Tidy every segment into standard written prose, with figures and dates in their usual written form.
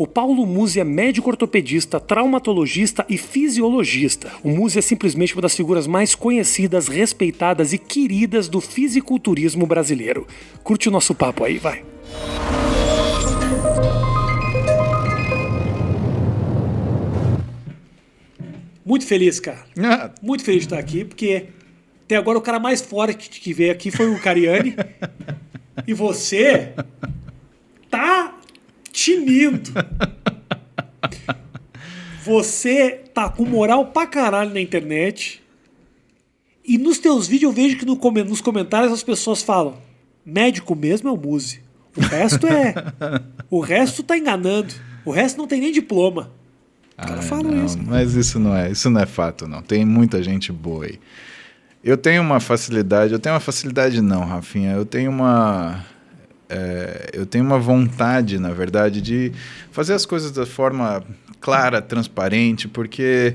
O Paulo Musi é médico ortopedista, traumatologista e fisiologista. O Musi é simplesmente uma das figuras mais conhecidas, respeitadas e queridas do fisiculturismo brasileiro. Curte o nosso papo aí, vai. Muito feliz, cara. Muito feliz de estar aqui, porque até agora o cara mais forte que veio aqui foi o Cariani. E você tá tinindo. Você tá com moral pra caralho na internet. E nos teus vídeos eu vejo que nos comentários as pessoas falam: médico mesmo é o Musi. O resto tá enganando. O resto não tem nem diploma. O cara fala não, isso. Mas isso não é fato, não. Tem muita gente boa aí. Eu tenho uma facilidade não, Rafinha. Eu tenho uma vontade, na verdade, de fazer as coisas da forma clara, transparente, porque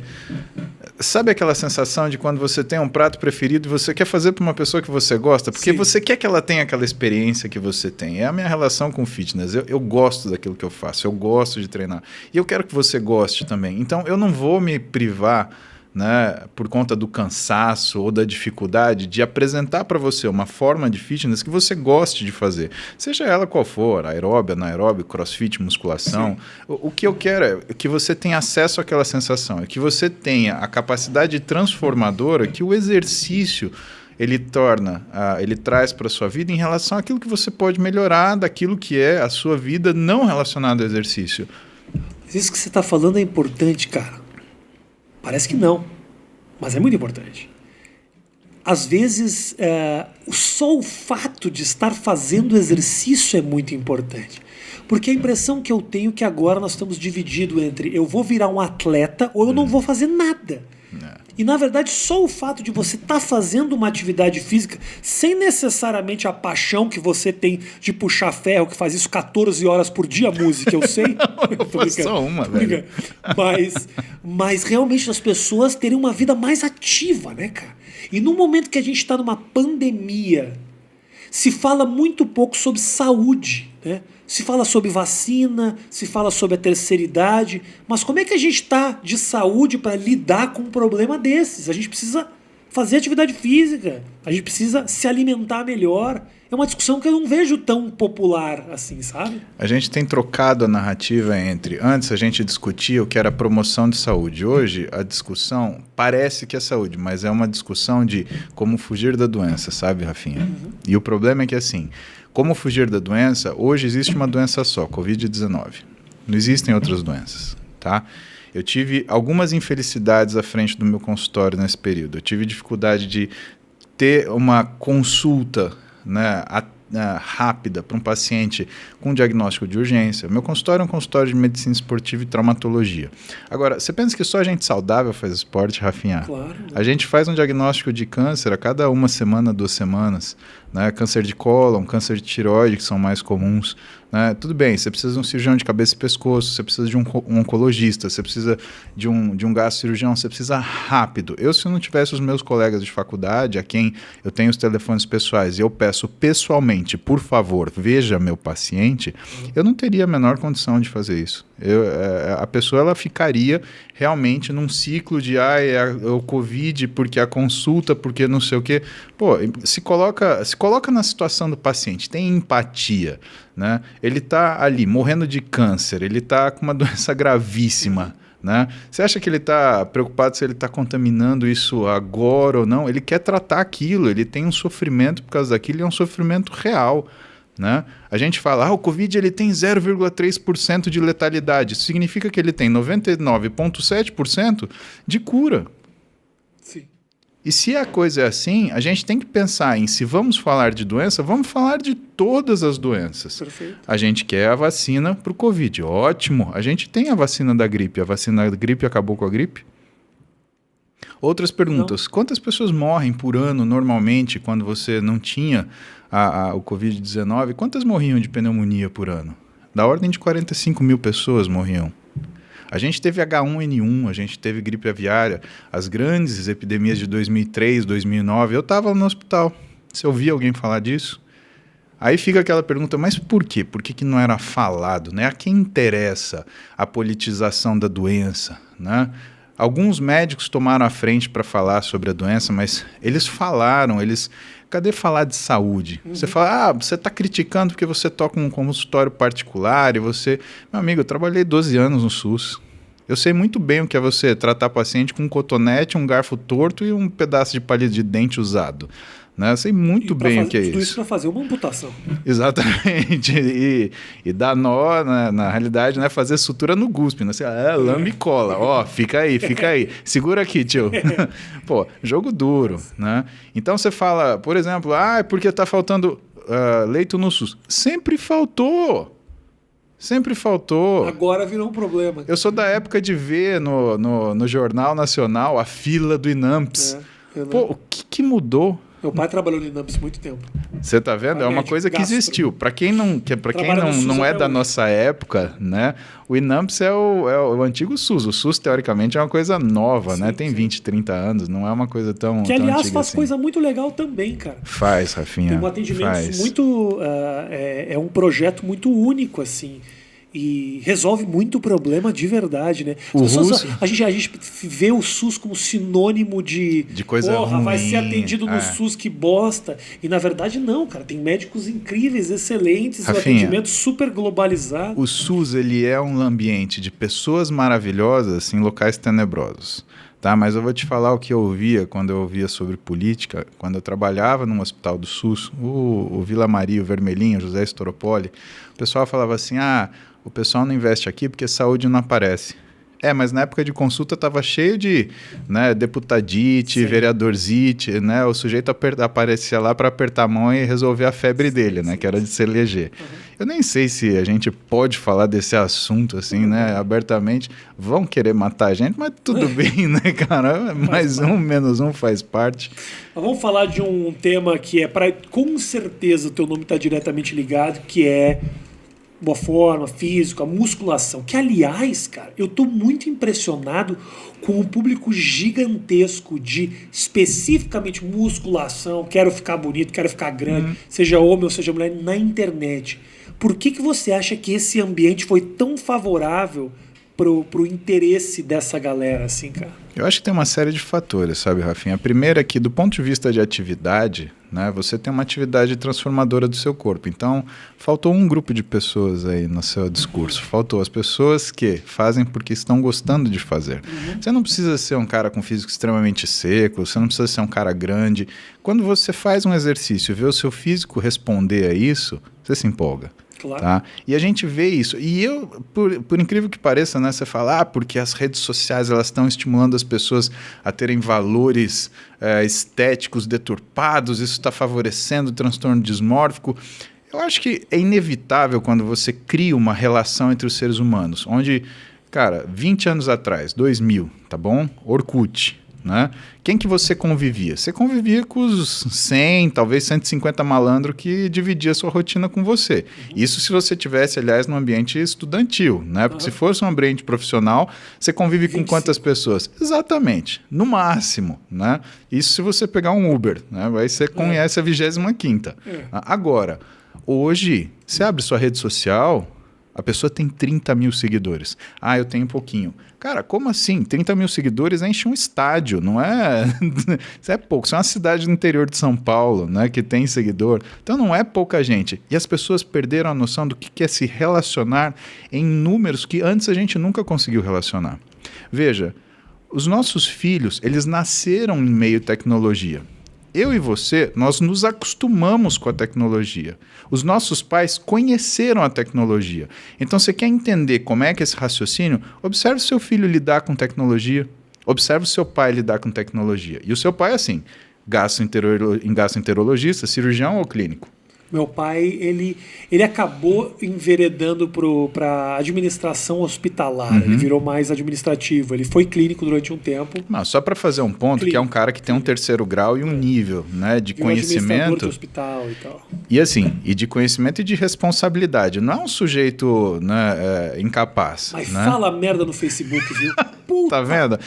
sabe aquela sensação de quando você tem um prato preferido e você quer fazer para uma pessoa que você gosta? Porque Sim. Você quer que ela tenha aquela experiência que você tem. É a minha relação com o fitness. Eu gosto daquilo que eu faço, eu gosto de treinar. E eu quero que você goste também. Então, eu não vou me privar, né, por conta do cansaço ou da dificuldade de apresentar para você uma forma de fitness que você goste de fazer, seja ela qual for, aeróbia, anaeróbia, crossfit, musculação. O que eu quero é que você tenha acesso àquela sensação, é que você tenha a capacidade transformadora que o exercício ele traz para a sua vida em relação àquilo que você pode melhorar daquilo que é a sua vida não relacionada ao exercício. Isso que você tá falando é importante, cara. Parece que não, mas é muito importante. Às vezes, só o fato de estar fazendo exercício é muito importante. Porque a impressão que eu tenho é que agora nós estamos divididos entre eu vou virar um atleta ou eu não vou fazer nada. E, na verdade, só o fato de você estar fazendo uma atividade física, sem necessariamente a paixão que você tem de puxar ferro, que faz isso 14 horas por dia, música, eu sei. Eu faço só uma, velho. Mas realmente as pessoas terem uma vida mais ativa, né, cara? E no momento que a gente está numa pandemia, se fala muito pouco sobre saúde, né? Se fala sobre vacina, se fala sobre a terceira idade, mas como é que a gente está de saúde para lidar com um problema desses? A gente precisa fazer atividade física, a gente precisa se alimentar melhor. É uma discussão que eu não vejo tão popular assim, sabe? A gente tem trocado a narrativa entre... Antes a gente discutia o que era promoção de saúde. Hoje a discussão parece que é saúde, mas é uma discussão de como fugir da doença, sabe, Rafinha? Uhum. E o problema é que assim... Como fugir da doença? Hoje existe uma doença só, Covid-19. Não existem outras doenças, tá? Eu tive algumas infelicidades à frente do meu consultório nesse período. Eu tive dificuldade de ter uma consulta, né, rápida para um paciente com diagnóstico de urgência. Meu consultório é um consultório de medicina esportiva e traumatologia. Agora, você pensa que só gente saudável faz esporte, Rafinha? Claro. A gente faz um diagnóstico de câncer a cada 1 semana, 2 semanas, né? Câncer de cólon, câncer de tireoide, que são mais comuns, né? Tudo bem, você precisa de um cirurgião de cabeça e pescoço, você precisa de um oncologista, você precisa de um gastrocirurgião, você precisa rápido. Se eu não tivesse os meus colegas de faculdade, a quem eu tenho os telefones pessoais, e eu peço pessoalmente, por favor, veja meu paciente, eu não teria a menor condição de fazer isso. A pessoa ela ficaria realmente num ciclo de é o Covid, porque a consulta, porque não sei o quê. Pô, se coloca na situação do paciente, tem empatia, né? Ele está ali morrendo de câncer, ele está com uma doença gravíssima, né? Você acha que ele está preocupado se ele está contaminando isso agora ou não? Ele quer tratar aquilo, ele tem um sofrimento por causa daquilo, e é um sofrimento real, né? A gente fala, o Covid ele tem 0,3% de letalidade. Isso significa que ele tem 99,7% de cura. Sim. E se a coisa é assim, a gente tem que pensar em, se vamos falar de doença, vamos falar de todas as doenças. Perfeito. A gente quer a vacina para o Covid. Ótimo, a gente tem a vacina da gripe. A vacina da gripe acabou com a gripe? Outras perguntas. Não. Quantas pessoas morrem por ano normalmente quando você não tinha o Covid-19? Quantas morriam de pneumonia por ano? Da ordem de 45 mil pessoas morriam. A gente teve H1N1, a gente teve gripe aviária, as grandes epidemias de 2003, 2009. Eu estava no hospital. Você ouvia alguém falar disso? Aí fica aquela pergunta, mas por quê? Por que não era falado, né? A quem interessa a politização da doença, né? Alguns médicos tomaram a frente para falar sobre a doença, mas eles falaram, cadê falar de saúde? Você fala, você está criticando porque você toca um consultório particular e você... Meu amigo, eu trabalhei 12 anos no SUS. Eu sei muito bem o que é você tratar paciente com um cotonete, um garfo torto e um pedaço de palito de dente usado. Né? Eu sei muito bem o que é isso. Tudo isso para fazer uma amputação. Exatamente. E dar nó, na realidade, né? Fazer sutura no guspe. Né? Assim, lambe e cola. Ó, fica aí. Segura aqui, tio. Pô, jogo duro. Né? Então você fala, por exemplo, é porque está faltando leito no SUS. Sempre faltou. Agora virou um problema. Eu sou da época de ver no Jornal Nacional a fila do INAMPS. Pô, o que mudou? Meu pai trabalhou no INAMPS muito tempo. Você tá vendo? É uma coisa que existiu. Para quem não é da nossa época, né? O INAMPS é o antigo SUS. O SUS, teoricamente, é uma coisa nova, né? Tem 20, 30 anos, não é uma coisa tão que, aliás, antiga faz assim. Coisa muito legal também, cara. Faz, Rafinha. Tem um atendimento muito... é um projeto muito único, assim. E resolve muito problema de verdade, né? A gente vê o SUS como sinônimo de coisa ruim. Vai ser atendido no SUS, que bosta. E na verdade não, cara. Tem médicos incríveis, excelentes, Rafinha, um atendimento super globalizado. O SUS, ele é um ambiente de pessoas maravilhosas em locais tenebrosos. Tá? Mas eu vou te falar o que eu ouvia quando eu ouvia sobre política, quando eu trabalhava num hospital do SUS, o Vila Maria, o Vermelhinho, José Storopoli, o pessoal falava assim, o pessoal não investe aqui porque saúde não aparece. Mas na época de consulta estava cheio de deputadite, vereadorzite, né? O sujeito aparecia lá para apertar a mão e resolver a febre dele, né? Que era de se eleger. Eu nem sei se a gente pode falar desse assunto assim, né? Abertamente. Vão querer matar a gente, mas tudo bem, né, cara? Mais um, menos um faz parte. Mas vamos falar de um tema que com certeza o teu nome está diretamente ligado, que é boa forma, físico, a musculação. Que, aliás, cara, eu tô muito impressionado com o público gigantesco de especificamente musculação, quero ficar bonito, quero ficar grande, seja homem ou seja mulher, na internet. Por que você acha que esse ambiente foi tão favorável pro interesse dessa galera, assim, cara? Eu acho que tem uma série de fatores, sabe, Rafinha? A primeira é que, do ponto de vista de atividade, né, você tem uma atividade transformadora do seu corpo. Então, faltou um grupo de pessoas aí no seu discurso. Faltou as pessoas que fazem porque estão gostando de fazer. Você não precisa ser um cara com físico extremamente seco, você não precisa ser um cara grande. Quando você faz um exercício e vê o seu físico responder a isso, você se empolga. Claro. Tá? E a gente vê isso. E eu, por incrível que pareça, né, você fala, porque as redes sociais elas estão estimulando as pessoas a terem valores estéticos deturpados, isso está favorecendo o transtorno dismórfico. Eu acho que é inevitável quando você cria uma relação entre os seres humanos, onde, cara, 20 anos atrás, 2000, tá bom? Orkut. Né? Quem que você convivia? Você convivia com os 100, talvez 150 malandros que dividia sua rotina com você. Isso se você tivesse, aliás, num ambiente estudantil, né? Porque se fosse um ambiente profissional, você convive 25. Com quantas pessoas? Exatamente, no máximo, né? Isso se você pegar um Uber, né? Aí você conhece a 25ª. Agora, hoje, você abre sua rede social, a pessoa tem 30 mil seguidores. Eu tenho pouquinho. Cara, como assim? 30 mil seguidores enche um estádio, não é? Isso é pouco. Isso é uma cidade no interior de São Paulo, né, que tem seguidor. Então não é pouca gente. E as pessoas perderam a noção do que é se relacionar em números que antes a gente nunca conseguiu relacionar. Veja, os nossos filhos, eles nasceram em meio à tecnologia. Eu e você, nós nos acostumamos com a tecnologia. Os nossos pais conheceram a tecnologia. Então, você quer entender como é que é esse raciocínio? Observe o seu filho lidar com tecnologia. Observe o seu pai lidar com tecnologia. E o seu pai, assim, gastroenterologista, cirurgião ou clínico? Meu pai, ele acabou enveredando para administração hospitalar. Ele virou mais administrativo. Ele foi clínico durante um tempo. Mas só para fazer um ponto, clínico, que é um cara que tem um 3º grau e um nível, né, de conhecimento. De hospital e tal. E assim, e de conhecimento e de responsabilidade. Não é um sujeito, né, incapaz. Mas né? fala merda no Facebook, viu? Puta Tá vendo?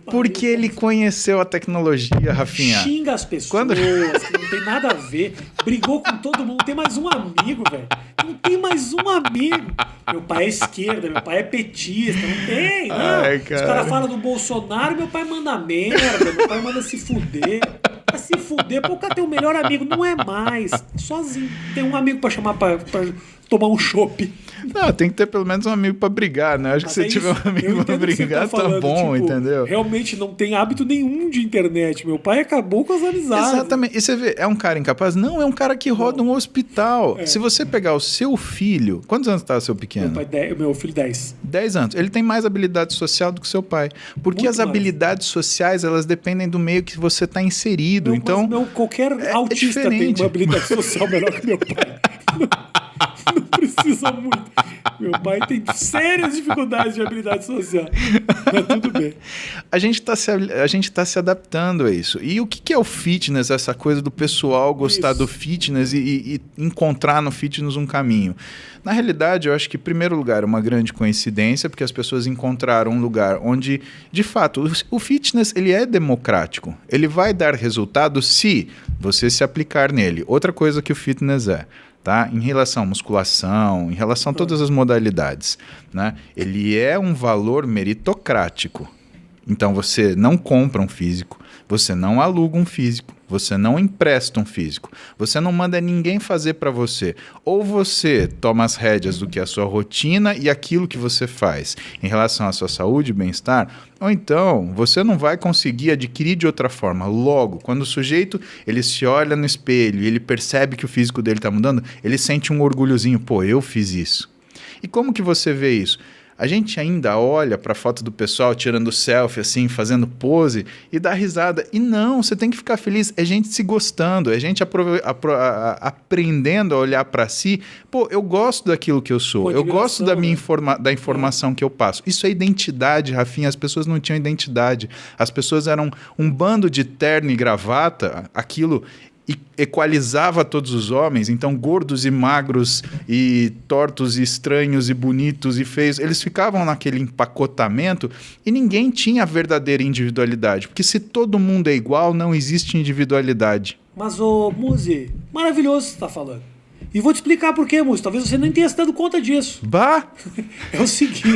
Porque ele conheceu a tecnologia, Rafinha. Xinga as pessoas, que não tem nada a ver. Brigou com todo mundo. Tem mais um amigo, velho. Não tem mais um amigo. Meu pai é esquerda, meu pai é petista. Não tem, não. Ai, Os cara. caras falam do Bolsonaro, meu pai manda merda. Meu pai manda se fuder. Pra se fuder, pô, o cara tem um melhor amigo. Não é mais. Sozinho. Tem um amigo pra chamar pra tomar um chopp. Não, tem que ter pelo menos um amigo pra brigar, né? Acho que Mas se tiver um amigo pra brigar, tá falando, bom, tipo, entendeu? Realmente não tem hábito nenhum de internet. Meu pai acabou com as amizades. Exatamente. E você vê, é um cara incapaz? Não, é um cara que roda um hospital. Se você pegar o seu filho... Quantos anos tá o seu pequeno? Meu filho 10. 10 anos. Ele tem mais habilidade social do que seu pai. Porque Muito as mais. habilidades sociais, elas dependem do meio que você tá inserido. Então, Qualquer autista tem diferente. uma habilidade social melhor que meu pai. Não precisa muito. Meu pai tem sérias dificuldades de habilidade social. Mas tudo bem. a gente tá se adaptando a isso. E o que é o fitness? Essa coisa do pessoal gostar Isso. do fitness e encontrar no fitness um caminho. Na realidade, eu acho que, em primeiro lugar, é uma grande coincidência, porque as pessoas encontraram um lugar onde, de fato, o fitness ele é democrático. Ele vai dar resultado se você se aplicar nele. Outra coisa que o fitness é, tá? Em relação à musculação, em relação a todas as modalidades, né? Ele é um valor meritocrático. Então você não compra um físico, você não aluga um físico, você não empresta um físico, você não manda ninguém fazer para você. Ou você toma as rédeas do que é a sua rotina e aquilo que você faz em relação à sua saúde e bem-estar, ou então você não vai conseguir adquirir de outra forma. Logo, quando o sujeito ele se olha no espelho e ele percebe que o físico dele está mudando, ele sente um orgulhozinho, pô, eu fiz isso. E como que você vê isso? A gente ainda olha para a foto do pessoal tirando selfie, assim, fazendo pose e dá risada. E não, você tem que ficar feliz. É gente se gostando, é gente aprendendo a olhar para si. Pô, eu gosto daquilo que eu sou, eu gosto da minha da informação que eu passo. Isso é identidade, Rafinha. As pessoas não tinham identidade. As pessoas eram um bando de terno e gravata, aquilo... e equalizava todos os homens, então gordos e magros e tortos e estranhos e bonitos e feios, eles ficavam naquele empacotamento e ninguém tinha a verdadeira individualidade, porque se todo mundo é igual, não existe individualidade. Mas, ô, Muzi, maravilhoso você tá falando. E vou te explicar por quê, Muzi. Talvez você nem tenha se dado conta disso. Bah! É o seguinte...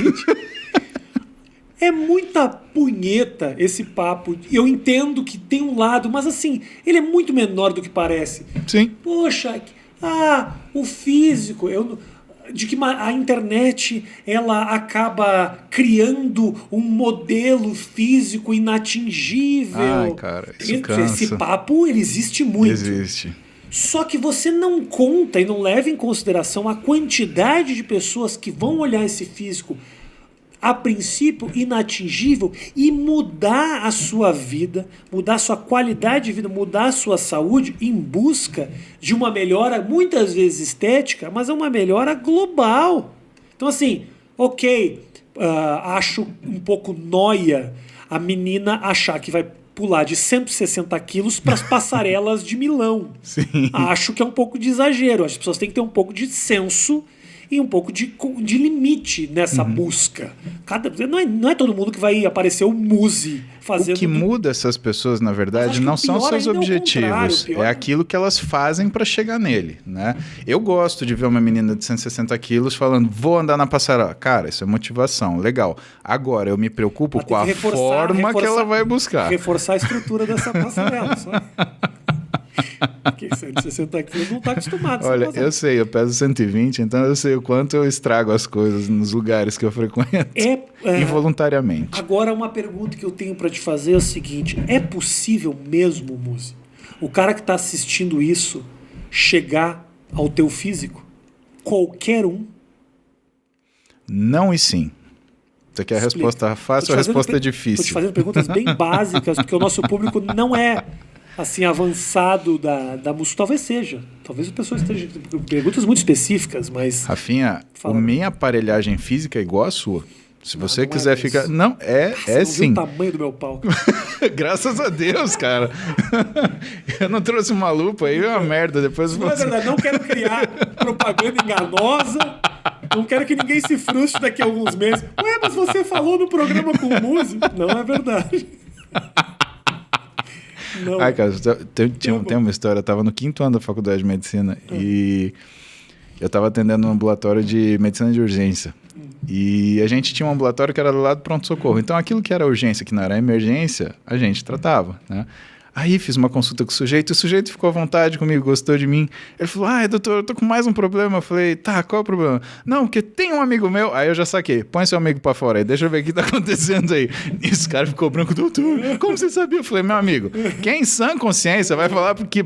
É muita punheta esse papo. Eu entendo que tem um lado, mas assim, ele é muito menor do que parece. Sim. Poxa, o físico, de que a internet ela acaba criando um modelo físico inatingível. Ai, cara, isso cansa. Esse papo, ele existe muito. Existe. Só que você não conta e não leva em consideração a quantidade de pessoas que vão olhar esse físico a princípio inatingível e mudar a sua vida, mudar a sua qualidade de vida, mudar a sua saúde em busca de uma melhora, muitas vezes estética, mas é uma melhora global. Então assim, acho um pouco nóia a menina achar que vai pular de 160 quilos para as passarelas de Milão. Sim. Acho que é um pouco de exagero. As pessoas têm que ter um pouco de senso e um pouco de limite nessa busca. Não é todo mundo que vai aparecer o Muzi fazendo... O que muda essas pessoas, na verdade, não são seus objetivos. É aquilo que elas fazem para chegar nele, né? Eu gosto de ver uma menina de 160 quilos falando, vou andar na passarela. Cara, isso é motivação, legal. Agora, eu me preocupo com a forma que ela vai buscar. Reforçar a estrutura dessa passarela, só. Porque 160 quilos não está acostumado. Olha, eu sei, eu peso 120, então eu sei o quanto eu estrago as coisas nos lugares que eu frequento. Involuntariamente. Agora, uma pergunta que eu tenho para te fazer é o seguinte: é possível mesmo, Muzi, o cara que está assistindo isso chegar ao teu físico? Qualquer um? Não e sim. Você quer a resposta fácil ou a resposta difícil? Estou te fazendo perguntas bem básicas, porque o nosso público não é assim avançado da música. Talvez seja. Talvez as pessoas estejam... Perguntas muito específicas, mas... Rafinha, a minha aparelhagem física é igual à sua. Se você quiser ficar... Não, você não sim. viu o tamanho do meu pau. Graças a Deus, cara. Eu não trouxe uma lupa aí, é uma merda. Depois não é verdade, não quero criar propaganda enganosa. Não quero que ninguém se frustre daqui a alguns meses. Ué, mas você falou no programa com o Muzi. Não é verdade. Não. Ai, cara, tem uma história. Eu tava no 5º ano da faculdade de medicina e eu tava atendendo um ambulatório de medicina de urgência. E a gente tinha um ambulatório que era do lado do pronto-socorro. Então, aquilo que era urgência, que não era emergência, a gente tratava, né? Aí fiz uma consulta com o sujeito ficou à vontade comigo, gostou de mim. Ele falou, doutor, eu tô com mais um problema. Eu falei, tá, qual é o problema? Não, porque tem um amigo meu. Aí eu já saquei, põe seu amigo pra fora aí, deixa eu ver o que tá acontecendo aí. E esse cara ficou branco, doutor, como você sabia? Eu falei, meu amigo, quem em sã consciência vai falar que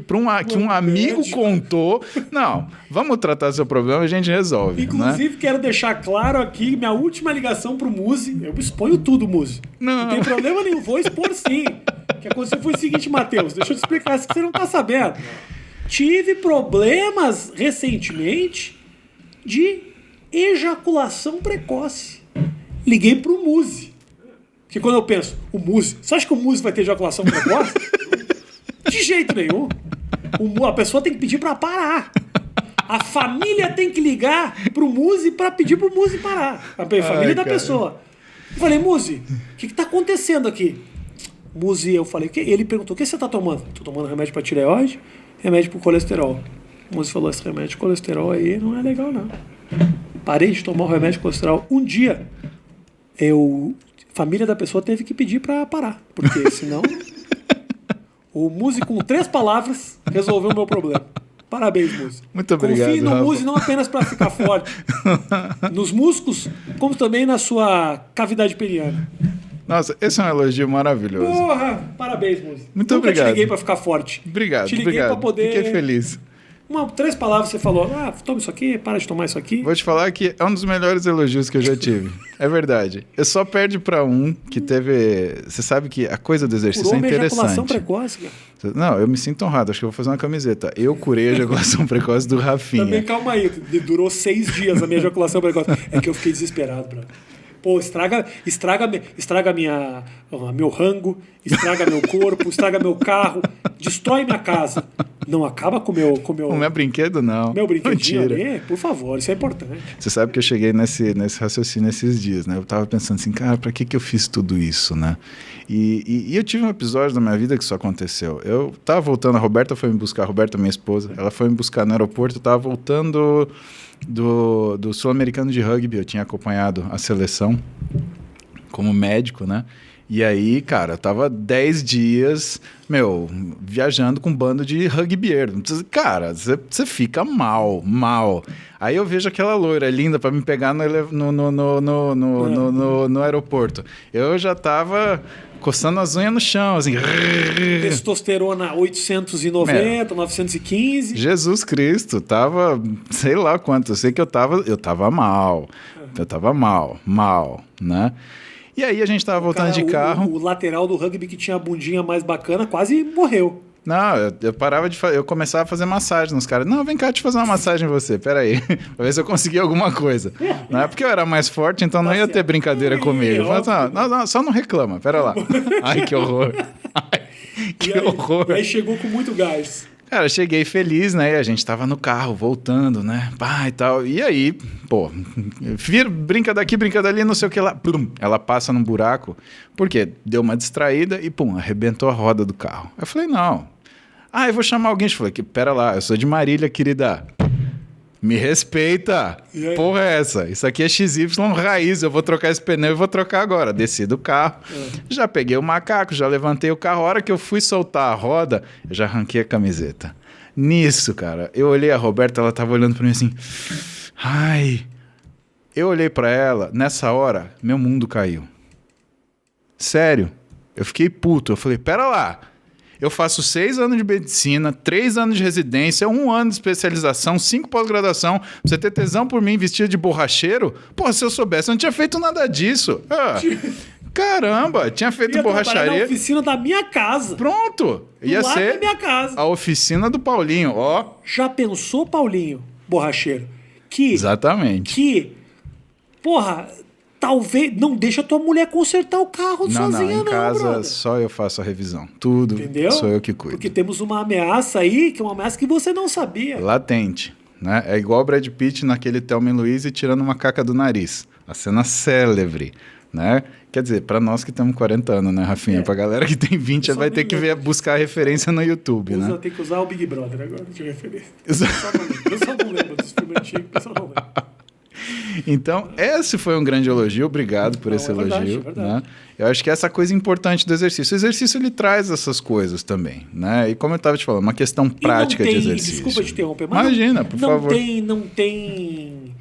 um amigo contou? Não, vamos tratar seu problema e a gente resolve. Inclusive, né? Quero deixar claro aqui, minha última ligação pro Muzi, eu exponho tudo, Muzi. Não tem problema nenhum, vou expor sim. O que aconteceu foi o seguinte, Matheus, deixa eu te explicar isso que você não tá sabendo. Tive problemas recentemente de ejaculação precoce. Liguei pro Muzi. Porque quando eu penso, o Muzi, você acha que o Muzi vai ter ejaculação precoce? De jeito nenhum. A pessoa tem que pedir pra parar. A família tem que ligar pro Muzi pra pedir pro Muzi parar. A família da pessoa. Eu falei, Muzi, o que tá acontecendo aqui? Muzi, eu falei, ele perguntou, o que você tá tomando? Tô tomando remédio pra tireoide, remédio pro colesterol. O Muzi falou, esse remédio de colesterol aí não é legal, não. Parei de tomar o remédio de colesterol. Um dia, a família da pessoa teve que pedir pra parar, porque senão o Muzi, com 3 palavras, resolveu o meu problema. Parabéns, Muzi. Muito obrigado. Confie no Muzi não apenas para ficar forte, nos músculos, como também na sua cavidade peniana. Nossa, esse é um elogio maravilhoso. Porra, parabéns, Muzi. Muito Nunca obrigado. te liguei para ficar forte. Obrigado, te liguei obrigado. Para poder... Fiquei feliz. 3 palavras você falou, toma isso aqui, para de tomar isso aqui. Vou te falar que é um dos melhores elogios que eu já tive. É verdade. Eu só perde pra um que teve... Você sabe que a coisa do exercício é interessante. Ejaculação precoce, cara. Não, eu me sinto honrado. Acho que eu vou fazer uma camiseta. Eu curei a ejaculação precoce do Rafinha. Também, calma aí. Durou 6 dias a minha ejaculação precoce. É que eu fiquei desesperado, brother. Pô, estraga meu rango, estraga meu corpo, estraga meu carro, destrói minha casa. Não acaba com meu... O meu brinquedo, não. Meu brinquedinho Mentira. ali, por favor, isso é importante. Você sabe que eu cheguei nesse raciocínio esses dias, né? Eu tava pensando assim, cara, pra que eu fiz tudo isso, né? E eu tive um episódio da minha vida que isso aconteceu. Eu tava voltando, a Roberta foi me buscar, a Roberta, minha esposa, ela foi me buscar no aeroporto, eu tava voltando do Sul-Americano de Rugby, eu tinha acompanhado a seleção como médico, né? E aí, cara, eu tava 10 dias, viajando com um bando de rugbyeiro. Cara, você fica mal. Aí eu vejo aquela loira linda pra me pegar no aeroporto. Eu já tava coçando as unhas no chão, assim. Testosterona 890, 915. Jesus Cristo, tava, sei lá quanto. Eu sei que eu tava mal. Eu tava mal, né? E aí a gente tava voltando de carro. O lateral do rugby que tinha a bundinha mais bacana quase morreu. Não, eu parava eu começava a fazer massagem nos caras. Não, vem cá, deixa eu fazer uma massagem em você, peraí. Pra ver se eu conseguia alguma coisa. Não é porque eu era mais forte, então não ia ter brincadeira comigo. Eu falava, não, só não reclama, pera lá. Ai, que horror. Que horror. E aí chegou com muito gás. Cara, eu cheguei feliz, né? E a gente tava no carro, voltando, né? Pá, e tal. E aí, pô, brinca daqui, brinca dali, não sei o que lá. Plum, ela passa num buraco, porque deu uma distraída e, pum, arrebentou a roda do carro. Eu falei, não. Eu vou chamar alguém. Eu falei, pera lá, eu sou de Marília, querida. Me respeita. Porra é essa? Isso aqui é XY raiz. Eu vou trocar esse pneu e vou trocar agora. Desci do carro. Já peguei o macaco, já levantei o carro. A hora que eu fui soltar a roda, eu já arranquei a camiseta. Nisso, cara, eu olhei a Roberta, ela tava olhando pra mim assim. Ai. Eu olhei pra ela, nessa hora, meu mundo caiu. Sério. Eu fiquei puto. Eu falei, pera lá. Eu faço 6 anos de medicina, 3 anos de residência, 1 ano de especialização, 5 pós-graduação. Você ter tesão por mim vestido de borracheiro? Pô, se eu soubesse, eu não tinha feito nada disso. Caramba, tinha feito borracharia. Na oficina da minha casa. Pronto. Ia ser da minha casa. A oficina do Paulinho, ó. Já pensou, Paulinho, borracheiro? Exatamente. Porra... Talvez não deixa a tua mulher consertar o carro sozinha, não. Em casa, brother. só eu faço a revisão. Tudo. Entendeu? Sou eu que cuido. Porque temos uma ameaça aí, que é uma ameaça que você não sabia. Latente. né? É igual o Brad Pitt naquele Thelma e Louise tirando uma caca do nariz. A cena célebre, né? Quer dizer, para nós que temos 40 anos, né, Rafinha? Pra galera que tem 20, vai ter que buscar a referência no YouTube, né? Tem que usar o Big Brother agora de referência. O pessoal não lembra dos filmes antigos, o pessoal não lembra. Então, esse foi um grande elogio, obrigado por esse elogio. Verdade. Né? Eu acho que essa coisa importante do exercício. O exercício, ele traz essas coisas também, né? E como eu estava te falando, uma questão prática de exercício. Desculpa te interromper, mas imagina, por favor. Não tem...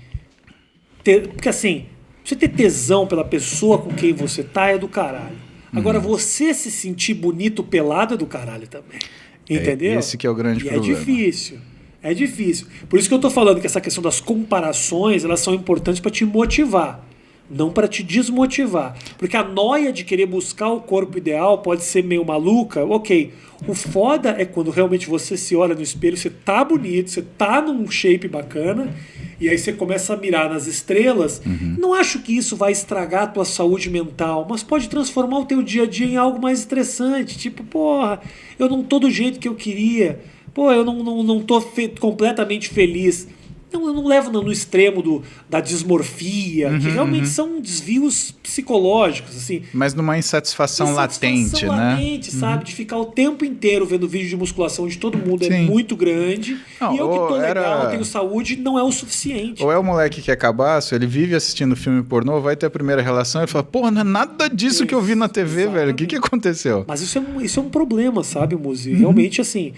Porque assim, você ter tesão pela pessoa com quem você tá é do caralho. Agora, você se sentir bonito pelado é do caralho também. Entendeu? Esse que é o grande problema. É difícil. É difícil. Por isso que eu tô falando que essa questão das comparações, elas são importantes para te motivar, não para te desmotivar. Porque a noia de querer buscar o corpo ideal pode ser meio maluca, ok. O foda é quando realmente você se olha no espelho, você tá bonito, você tá num shape bacana, e aí você começa a mirar nas estrelas. Não acho que isso vai estragar a tua saúde mental, mas pode transformar o teu dia a dia em algo mais estressante. Tipo, porra, eu não tô do jeito que eu queria. Pô, eu não tô completamente feliz. Não, eu não levo no extremo da dismorfia, que realmente são desvios psicológicos, assim. Mas numa insatisfação latente, né? Sabe? De ficar o tempo inteiro vendo vídeo de musculação de todo mundo é muito grande. Não, e eu que tô legal, tenho saúde, não é o suficiente. Ou é o moleque que é cabaço, ele vive assistindo filme pornô, vai ter a primeira relação e fala, pô, não é nada disso que eu vi na TV, exatamente. Velho. O que aconteceu? Mas isso é um problema, sabe, Muzi? Realmente, assim,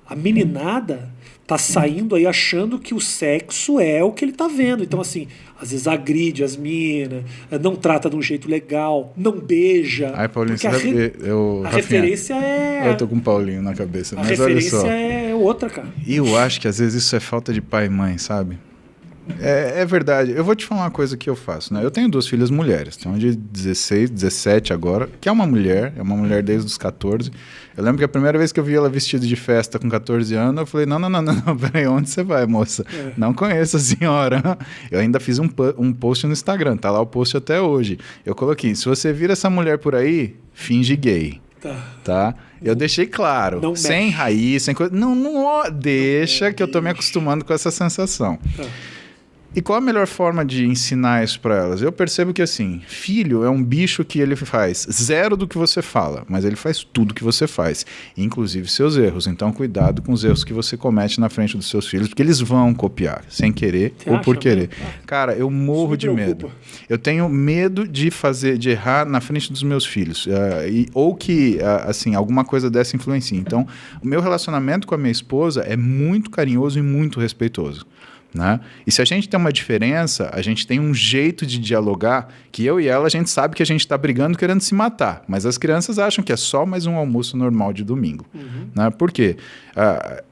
a meninada tá saindo aí achando que o sexo é o que ele tá vendo. Então, assim, às vezes agride as minas, não trata de um jeito legal, não beija. Ai, Paulinho, você deve... A referência é... Eu tô com o Paulinho na cabeça, mas olha só. A referência é outra, cara. E eu acho que às vezes isso é falta de pai e mãe, sabe? É verdade. Eu vou te falar uma coisa que eu faço, né? Eu tenho 2 filhas mulheres. Tem uma de 16, 17 agora, que é uma mulher desde os 14. Eu lembro que a primeira vez que eu vi ela vestida de festa com 14 anos, eu falei, não, peraí, onde você vai, moça? Não conheço a senhora. Eu ainda fiz um post no Instagram, tá lá o post até hoje. Eu coloquei, se você vir essa mulher por aí, finge gay. Tá? Eu deixei claro, não sem mexe. Raiz, sem coisa. Não, deixa que eu tô me acostumando com essa sensação. E qual a melhor forma de ensinar isso para elas? Eu percebo que, assim, filho é um bicho que ele faz 0 do que você fala, mas ele faz tudo que você faz, inclusive seus erros. Então, cuidado com os erros que você comete na frente dos seus filhos, porque eles vão copiar, sem querer ou por querer. Cara, eu morro de medo. Eu tenho medo de errar na frente dos meus filhos, ou que, assim, alguma coisa dessa influencie. Então, o meu relacionamento com a minha esposa é muito carinhoso e muito respeitoso. Né? E se a gente tem uma diferença, a gente tem um jeito de dialogar que eu e ela, a gente sabe que a gente está brigando querendo se matar, mas as crianças acham que é só mais um almoço normal de domingo. Né? Por quê?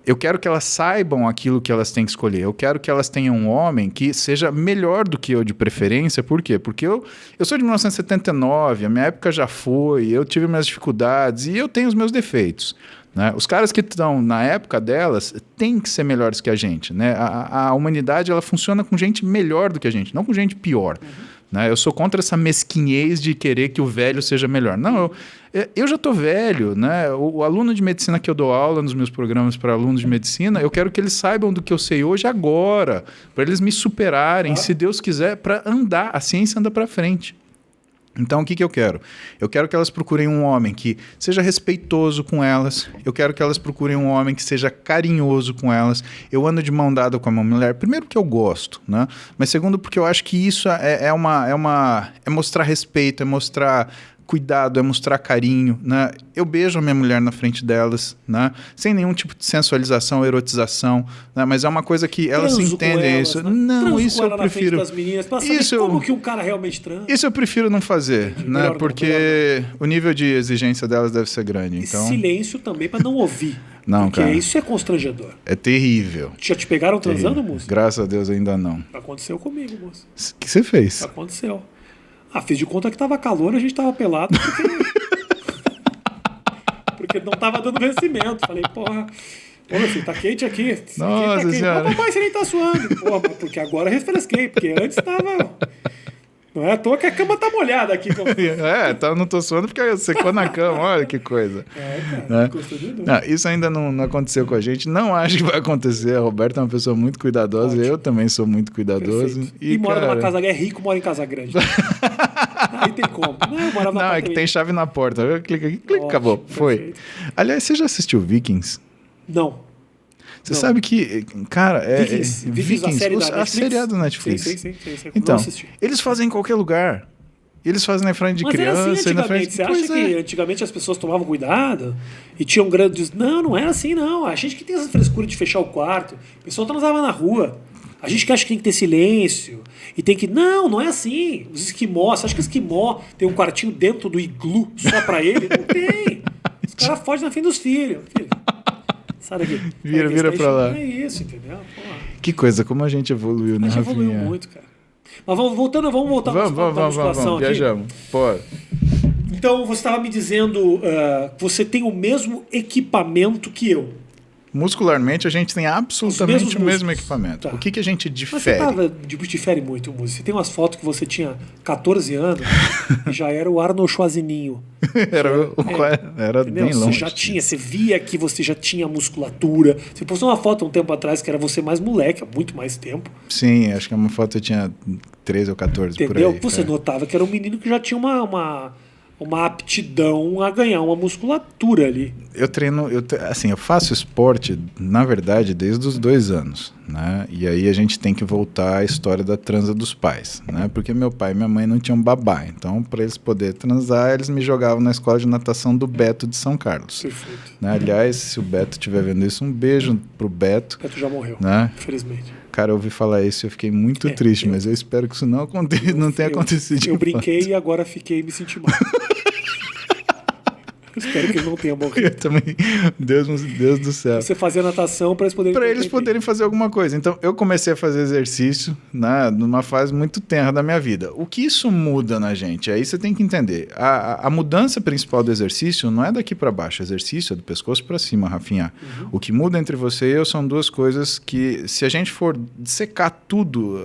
Eu quero que elas saibam aquilo que elas têm que escolher, eu quero que elas tenham um homem que seja melhor do que eu de preferência. Por quê? Porque eu sou de 1979, a minha época já foi, eu tive minhas dificuldades e eu tenho os meus defeitos. Né? Os caras que estão na época delas têm que ser melhores que a gente. Né? A humanidade ela funciona com gente melhor do que a gente, não com gente pior. Né? Eu sou contra essa mesquinhez de querer que o velho seja melhor. Não, eu já estou velho. Né? O aluno de medicina que eu dou aula nos meus programas para alunos de medicina, eu quero que eles saibam do que eu sei hoje agora, para eles me superarem, se Deus quiser, para andar. A ciência anda para frente. Então, o que eu quero? Eu quero que elas procurem um homem que seja respeitoso com elas. Eu quero que elas procurem um homem que seja carinhoso com elas. Eu ando de mão dada com a minha mulher. Primeiro, porque eu gosto, né? Mas segundo, porque eu acho que isso é mostrar respeito, é mostrar cuidado, é mostrar carinho, né? Eu beijo a minha mulher na frente delas, né? Sem nenhum tipo de sensualização, erotização, né? Mas é uma coisa que elas entendem isso. Né? Não, isso eu prefiro. Das meninas, isso como que um cara realmente transa. Isso eu prefiro não fazer, né? Porque o nível de exigência delas deve ser grande. Então... E silêncio também para não ouvir. Não, porque cara. Isso é constrangedor. É terrível. Já te pegaram transando, moço? Graças a Deus ainda não. Aconteceu comigo, moço. O que você fez? Aconteceu. Fiz de conta que tava calor, a gente tava pelado porque não tava dando vencimento. Falei, porra, filho, tá quente aqui. Nossa senhora. Papai, você nem tá suando. Porra, porque agora refresquei, porque antes tava... Não é à toa que a cama tá molhada aqui. Não tô suando porque secou na cama, olha que coisa. Cara, isso ainda não aconteceu com a gente, não acho que vai acontecer. A Roberta é uma pessoa muito cuidadosa, eu também sou muito cuidadoso. E mora numa casa grande, é rico, mora em casa grande. Aí tem como. Não, é que tem chave na porta. Clica aqui, acabou. Perfeito. Foi. Aliás, você já assistiu Vikings? Não. Você sabe que, cara, Vikings, a série da Netflix. Sim. Então, eles fazem em qualquer lugar. Eles fazem na frente de criança. Mas era assim na frente... Você acha que antigamente as pessoas tomavam cuidado e tinham grandes... Não era assim, não. A gente que tem essa frescura de fechar o quarto. O pessoal transava na rua. A gente que acha que tem que ter silêncio. E tem que... Não é assim. Os esquimós... Você acha que o esquimó tem um quartinho dentro do iglu só pra ele? Não tem. Os caras fogem na frente dos filhos. Sai daqui. Vira pra lá. É isso, entendeu? Porra. Que coisa, como a gente evoluiu, né, Rafinha? A gente evoluiu muito, cara. Mas vamos voltar pra musculação aqui. Viajamos. Pô. Então, você estava me dizendo que você tem o mesmo equipamento que eu. Muscularmente, a gente tem absolutamente o mesmo equipamento. Tá. O que a gente difere? Mas você difere muito, Muzi. Você tem umas fotos que você tinha 14 anos e já era o Arnold Schwarzenegger. Era bem longe. Você via que você já tinha musculatura. Você postou uma foto um tempo atrás que era você mais moleque, há muito mais tempo. Sim, acho que é uma foto eu tinha 13 ou 14 Entendeu? por aí. Você notava que era um menino que já tinha uma aptidão a ganhar uma musculatura ali. Eu faço esporte, na verdade, desde os 2 anos, né? E aí a gente tem que voltar à história da transa dos pais, né? Porque meu pai e minha mãe não tinham babá, então para eles poderem transar, eles me jogavam na escola de natação do Beto de São Carlos. Perfeito. Né? Aliás, se o Beto estiver vendo isso, um beijo pro Beto. O Beto já morreu, né? Infelizmente. Cara, eu ouvi falar isso e eu fiquei muito triste, mas eu espero que isso não tenha acontecido. Eu brinquei e agora fiquei me sentindo mal. Espero que ele não tenha morrido. Eu também. Deus do céu. Você fazia natação para eles poderem fazer alguma coisa. Então, eu comecei a fazer exercício, né, numa fase muito tenra da minha vida. O que isso muda na gente? Aí você tem que entender. A mudança principal do exercício não é daqui para baixo. O exercício é do pescoço para cima, Rafinha. Uhum. O que muda entre você e eu são 2 coisas que, se a gente for dissecar tudo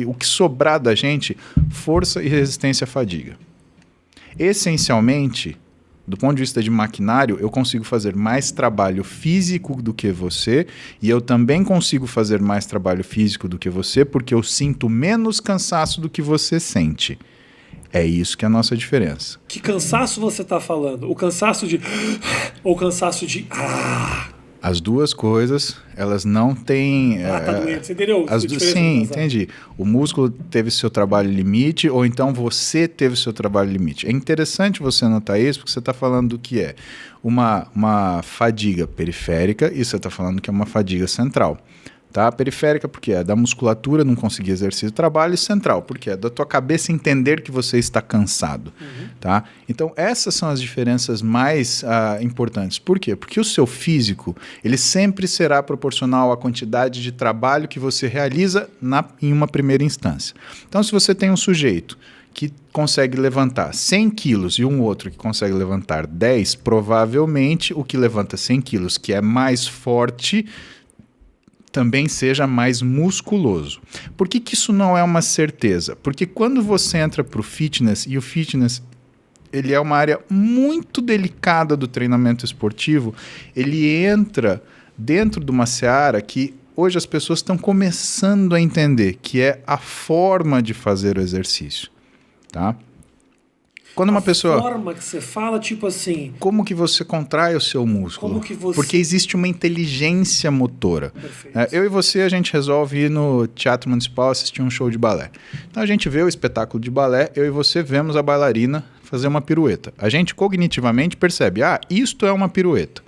o que sobrar da gente, força e resistência à fadiga. Essencialmente, do ponto de vista de maquinário, eu consigo fazer mais trabalho físico do que você e eu também consigo fazer mais trabalho físico do que você porque eu sinto menos cansaço do que você sente. É isso que é a nossa diferença. Que cansaço você está falando? O cansaço de... ou o cansaço de... As 2 coisas, elas não têm... tá doente, você entendeu? Sim, entendi. O músculo teve seu trabalho limite ou então você teve seu trabalho limite. É interessante você notar isso porque você está falando do que é uma fadiga periférica e você está falando que é uma fadiga central. Tá? Periférica porque é da musculatura não conseguir exercer o trabalho, e central porque é da tua cabeça entender que você está cansado. Uhum. Tá? Então essas são as diferenças mais importantes. Por quê? Porque o seu físico ele sempre será proporcional à quantidade de trabalho que você realiza em uma primeira instância. Então se você tem um sujeito que consegue levantar 100 quilos e um outro que consegue levantar 10, provavelmente o que levanta 100 quilos, que é mais forte, também seja mais musculoso. Por que isso não é uma certeza? Porque quando você entra para o fitness, e o fitness ele é uma área muito delicada do treinamento esportivo, ele entra dentro de uma seara que hoje as pessoas estão começando a entender, que é a forma de fazer o exercício. Tá? Quando uma pessoa... A forma que você fala, tipo assim... Como que você contrai o seu músculo? Como que você... Porque existe uma inteligência motora. Eu e você, a gente resolve ir no Teatro Municipal assistir um show de balé. Então a gente vê o espetáculo de balé, eu e você vemos a bailarina fazer uma pirueta. A gente cognitivamente percebe, isto é uma pirueta.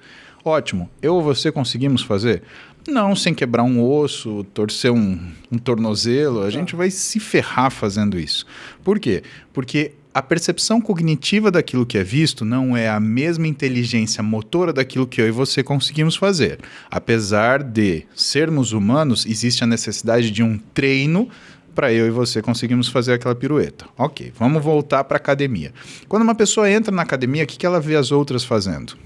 Ótimo, eu ou você conseguimos fazer? Não, sem quebrar um osso, torcer um tornozelo, a gente vai se ferrar fazendo isso. Por quê? Porque a percepção cognitiva daquilo que é visto não é a mesma inteligência motora daquilo que eu e você conseguimos fazer. Apesar de sermos humanos, existe a necessidade de um treino para eu e você conseguirmos fazer aquela pirueta. Ok, vamos voltar para a academia. Quando uma pessoa entra na academia, o que ela vê as outras fazendo?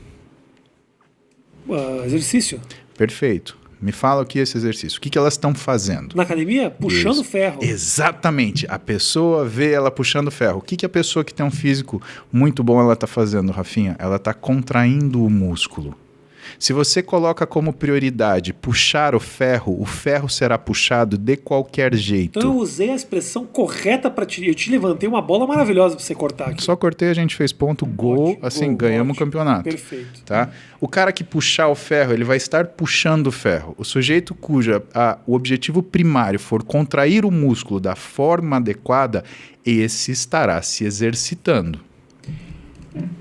Exercício. Perfeito. Me fala o que é esse exercício. O que elas estão fazendo? Na academia, puxando ferro. Exatamente. A pessoa vê ela puxando ferro. O que a pessoa que tem um físico muito bom ela está fazendo, Rafinha? Ela está contraindo o músculo. Se você coloca como prioridade puxar o ferro será puxado de qualquer jeito. Então eu usei a expressão correta para ti. Eu te levantei uma bola maravilhosa para você cortar aqui. Só cortei, a gente fez ponto, gol, Ótimo, assim, gol, ganhamos ótimo. o campeonato. Perfeito. Tá? O cara que puxar o ferro, ele vai estar puxando o ferro. O sujeito cujo o objetivo primário for contrair o músculo da forma adequada, esse estará se exercitando.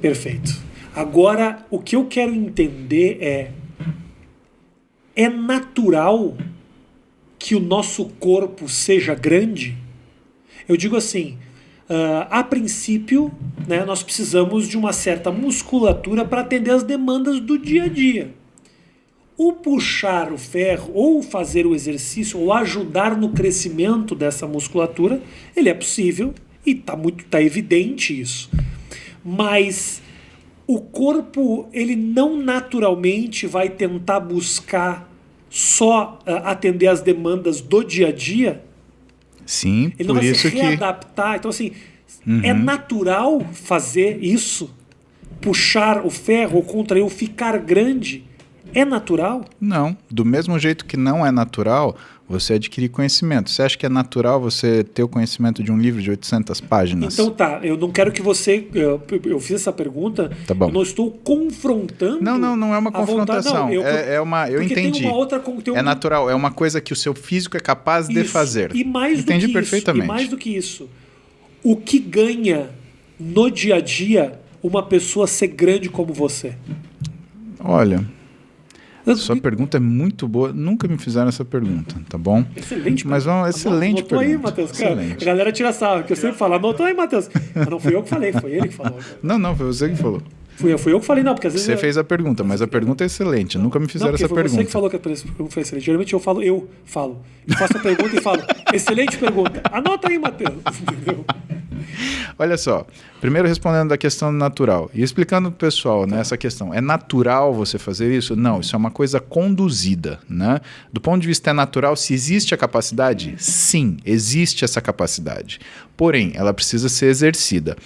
Perfeito. Agora, o que eu quero entender é natural que o nosso corpo seja grande? Eu digo assim, a princípio, né, nós precisamos de uma certa musculatura para atender as demandas do dia a dia. O puxar o ferro, ou fazer o exercício, ou ajudar no crescimento dessa musculatura, ele é possível e tá evidente isso. Mas o corpo, ele não naturalmente vai tentar buscar só atender as demandas do dia a dia. Sim, Ele não por vai isso se readaptar. Então, assim, é natural fazer isso? Puxar o ferro ou contrair ou ficar grande? É natural? Não. Do mesmo jeito que não é natural você adquirir conhecimento. Você acha que é natural você ter o conhecimento de um livro de 800 páginas? Então tá, eu não quero que você... Eu fiz essa pergunta, Tá bom. eu não estou confrontando... Não é uma confrontação. Eu porque entendi. tem uma outra conteúdo... É natural, é uma coisa que o seu físico é capaz de fazer. E mais Entendi do que perfeitamente. Isso, e mais do que isso, o que ganha no dia a dia uma pessoa ser grande como você? Olha, sua pergunta é muito boa. Nunca me fizeram essa pergunta, tá bom? Excelente. Mas vamos, excelente anotou pergunta. aí, Matheus. Cara, Excelente. a galera tira sarro, que eu sempre falo. Anotou aí, Matheus. Mas não fui eu que falei, foi ele que falou. Não, foi você que falou. Fui eu que falei, não, porque às vezes... Você fez a pergunta, mas a pergunta é excelente. Nunca me fizeram essa foi pergunta. você que falou que a pergunta foi excelente. Geralmente eu falo. Eu faço a pergunta e falo, excelente pergunta. Anota aí, Matheus. Entendeu? Olha só, primeiro respondendo da questão natural e explicando para o pessoal, né, essa questão. É natural você fazer isso? Não, isso é uma coisa conduzida, né? Do ponto de vista natural, se existe a capacidade, sim, existe essa capacidade. Porém, ela precisa ser exercida.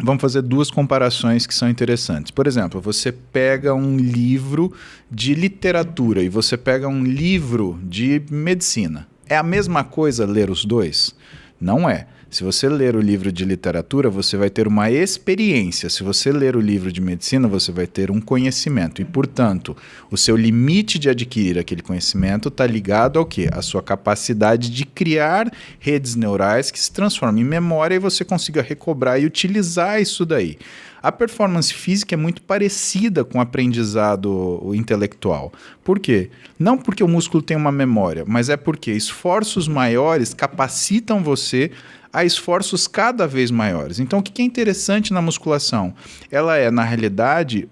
Vamos fazer duas comparações que são interessantes. Por exemplo, você pega um livro de literatura e você pega um livro de medicina. É a mesma coisa ler os dois? Não é. Se você ler o livro de literatura, você vai ter uma experiência. Se você ler o livro de medicina, você vai ter um conhecimento. E, portanto, o seu limite de adquirir aquele conhecimento está ligado ao quê? A sua capacidade de criar redes neurais que se transformam em memória e você consiga recobrar e utilizar isso daí. A performance física é muito parecida com o aprendizado intelectual. Por quê? Não porque o músculo tem uma memória, mas é porque esforços maiores capacitam você a esforços cada vez maiores. Então, o que é interessante na musculação? Ela é, na realidade,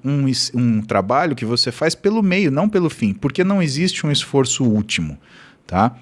um trabalho que você faz pelo meio, não pelo fim, porque não existe um esforço último, tá?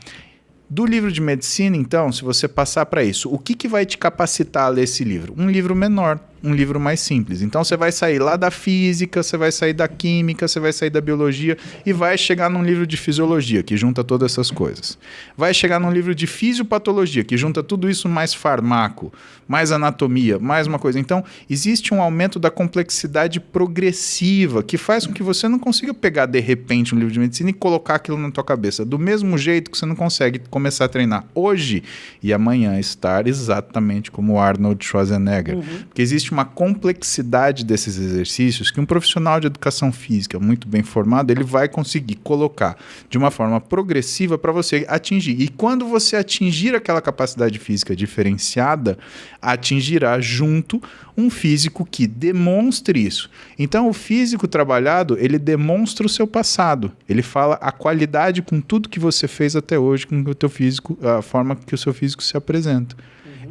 Do livro de medicina, então, se você passar para isso, o que vai te capacitar a ler esse livro? Um livro menor, um livro mais simples. Então, você vai sair lá da física, você vai sair da química, você vai sair da biologia e vai chegar num livro de fisiologia, que junta todas essas coisas. Vai chegar num livro de fisiopatologia, que junta tudo isso mais farmaco, mais anatomia, mais uma coisa. Então, existe um aumento da complexidade progressiva que faz com que você não consiga pegar, de repente, um livro de medicina e colocar aquilo na tua cabeça. Do mesmo jeito que você não consegue começar a treinar hoje e amanhã estar exatamente como o Arnold Schwarzenegger. Porque existe uma complexidade desses exercícios que um profissional de educação física muito bem formado, ele vai conseguir colocar de uma forma progressiva para você atingir. E quando você atingir aquela capacidade física diferenciada, atingirá junto um físico que demonstre isso. Então, o físico trabalhado, ele demonstra o seu passado. Ele fala a qualidade com tudo que você fez até hoje, com o teu físico, a forma que o seu físico se apresenta.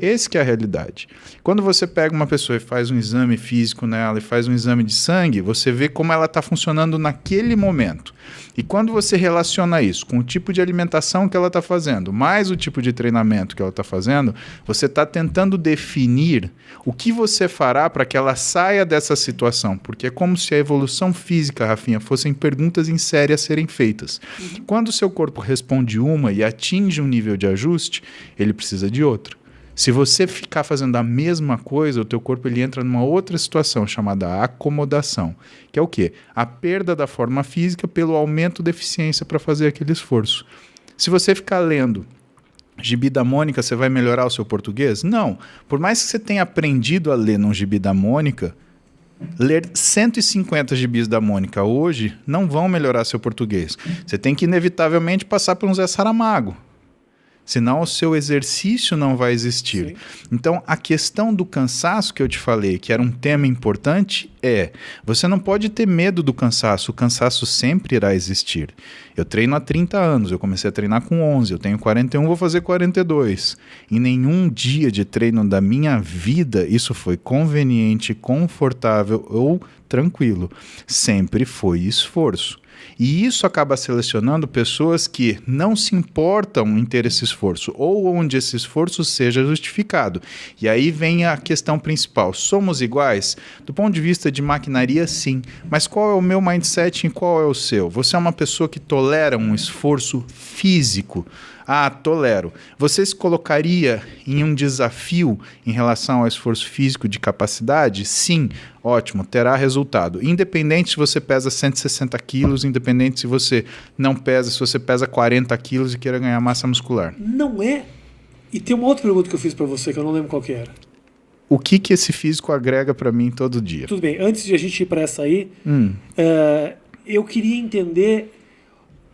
Esse que é a realidade. Quando você pega uma pessoa e faz um exame físico nela e faz um exame de sangue, você vê como ela está funcionando naquele momento. E quando você relaciona isso com o tipo de alimentação que ela está fazendo, mais o tipo de treinamento que ela está fazendo, você está tentando definir o que você fará para que ela saia dessa situação. Porque é como se a evolução física, Rafinha, fossem perguntas em série a serem feitas. Quando o seu corpo responde uma e atinge um nível de ajuste, ele precisa de outro. Se você ficar fazendo a mesma coisa, o teu corpo ele entra numa outra situação chamada acomodação, que é o quê? A perda da forma física pelo aumento da eficiência para fazer aquele esforço. Se você ficar lendo Gibi da Mônica, você vai melhorar o seu português? Não. Por mais que você tenha aprendido a ler num Gibi da Mônica, ler 150 gibis da Mônica hoje não vão melhorar seu português. Você tem que inevitavelmente passar por um Zé Saramago. Senão o seu exercício não vai existir. Sim. Então, a questão do cansaço que eu te falei, que era um tema importante, você não pode ter medo do cansaço. O cansaço sempre irá existir. Eu treino há 30 anos, eu comecei a treinar com 11, eu tenho 41, vou fazer 42. Em nenhum dia de treino da minha vida isso foi conveniente, confortável ou tranquilo. Sempre foi esforço. E isso acaba selecionando pessoas que não se importam em ter esse esforço, ou onde esse esforço seja justificado. E aí vem a questão principal. Somos iguais? Do ponto de vista de maquinaria, sim. Mas qual é o meu mindset e qual é o seu? Você é uma pessoa que tolera um esforço físico? Ah, tolero. Você se colocaria em um desafio em relação ao esforço físico de capacidade? Sim, ótimo, terá resultado. Independente se você pesa 160 quilos, independente se você não pesa, se você pesa 40 quilos e queira ganhar massa muscular. Não é. E tem uma outra pergunta que eu fiz pra você, que eu não lembro qual que era. O que esse físico agrega pra mim todo dia? Tudo bem, antes de a gente ir pra essa aí, eu queria entender,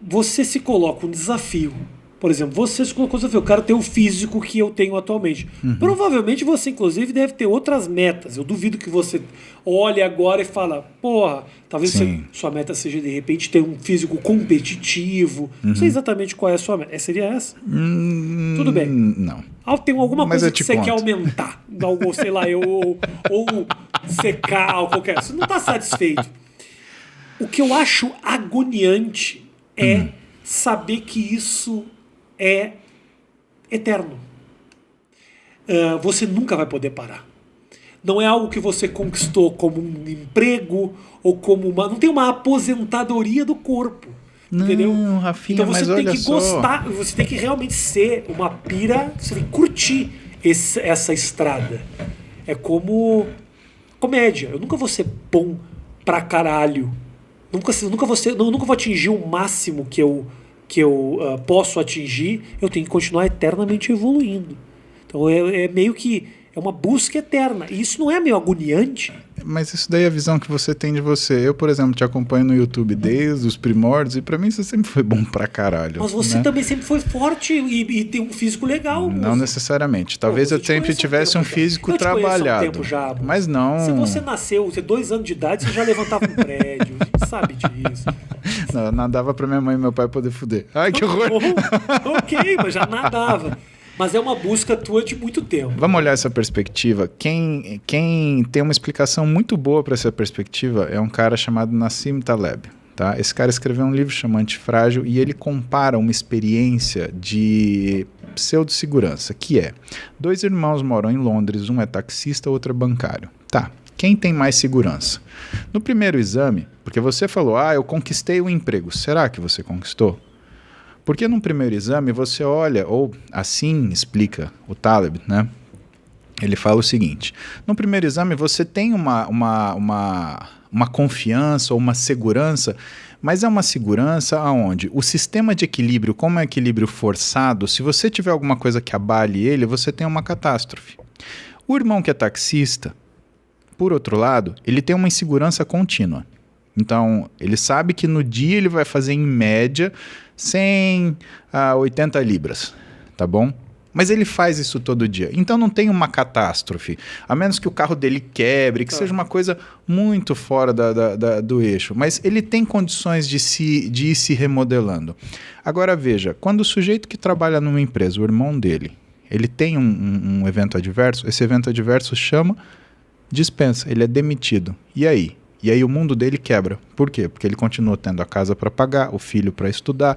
você se coloca um desafio. Por exemplo, você se colocou o desafio, eu quero ter o físico que eu tenho atualmente. Provavelmente você, inclusive, deve ter outras metas. Eu duvido que você olhe agora e fala, porra, talvez sua meta seja, de repente, ter um físico competitivo. Não sei exatamente qual é a sua meta. Seria essa? Tudo bem. Não. Tem alguma Mas coisa que você quer aumentar. Ou sei lá, ou secar, ou qualquer. Você não está satisfeito. O que eu acho agoniante é saber que isso é eterno. Você nunca vai poder parar. Não é algo que você conquistou como um emprego ou como uma... Não tem uma aposentadoria do corpo. Não, entendeu? Rafinha, então você mas tem olha que gostar, você tem que realmente ser uma pira, você tem que curtir essa estrada. É como comédia. Eu nunca vou ser bom pra caralho. Nunca vou atingir o máximo que eu posso atingir. Eu tenho que continuar eternamente evoluindo. Então é meio que uma busca eterna. E isso não é meio agoniante? Mas isso daí é a visão que você tem de você. Eu, por exemplo, te acompanho no YouTube desde os primórdios e pra mim você sempre foi bom pra caralho. Mas você também sempre foi forte e tem um físico legal. Não necessariamente. Talvez eu sempre tivesse um físico trabalhado. Eu te conheço há um tempo já, mas não... Se você nasceu, você 2 anos de idade, você já levantava um prédio. A gente sabe disso. Não, nadava pra minha mãe e meu pai poder fuder. Ai, que horror! Ok, mas já nadava. Mas é uma busca tua de muito tempo. Vamos olhar essa perspectiva. Quem tem uma explicação muito boa para essa perspectiva é um cara chamado Nassim Taleb. Tá? Esse cara escreveu um livro chamado Antifrágil e ele compara uma experiência de pseudo-segurança, que é 2 irmãos moram em Londres, um é taxista, outro é bancário. Tá. Quem tem mais segurança? No primeiro exame, porque você falou, eu conquistei o emprego. Será que você conquistou? Porque no primeiro exame você olha, ou assim explica o Taleb, né? Ele fala o seguinte, no primeiro exame você tem uma confiança ou uma segurança, mas é uma segurança onde o sistema de equilíbrio, como é equilíbrio forçado, se você tiver alguma coisa que abale ele, você tem uma catástrofe. O irmão que é taxista, por outro lado, ele tem uma insegurança contínua. Então, ele sabe que no dia ele vai fazer em média 100 a 80 libras, tá bom? Mas ele faz isso todo dia. Então não tem uma catástrofe. A menos que o carro dele quebre, que seja uma coisa muito fora do eixo. Mas ele tem condições de ir se remodelando. Agora veja, quando o sujeito que trabalha numa empresa, o irmão dele, ele tem um evento adverso, esse evento adverso chama dispensa, ele é demitido. E aí? E aí o mundo dele quebra. Por quê? Porque ele continua tendo a casa para pagar, o filho para estudar,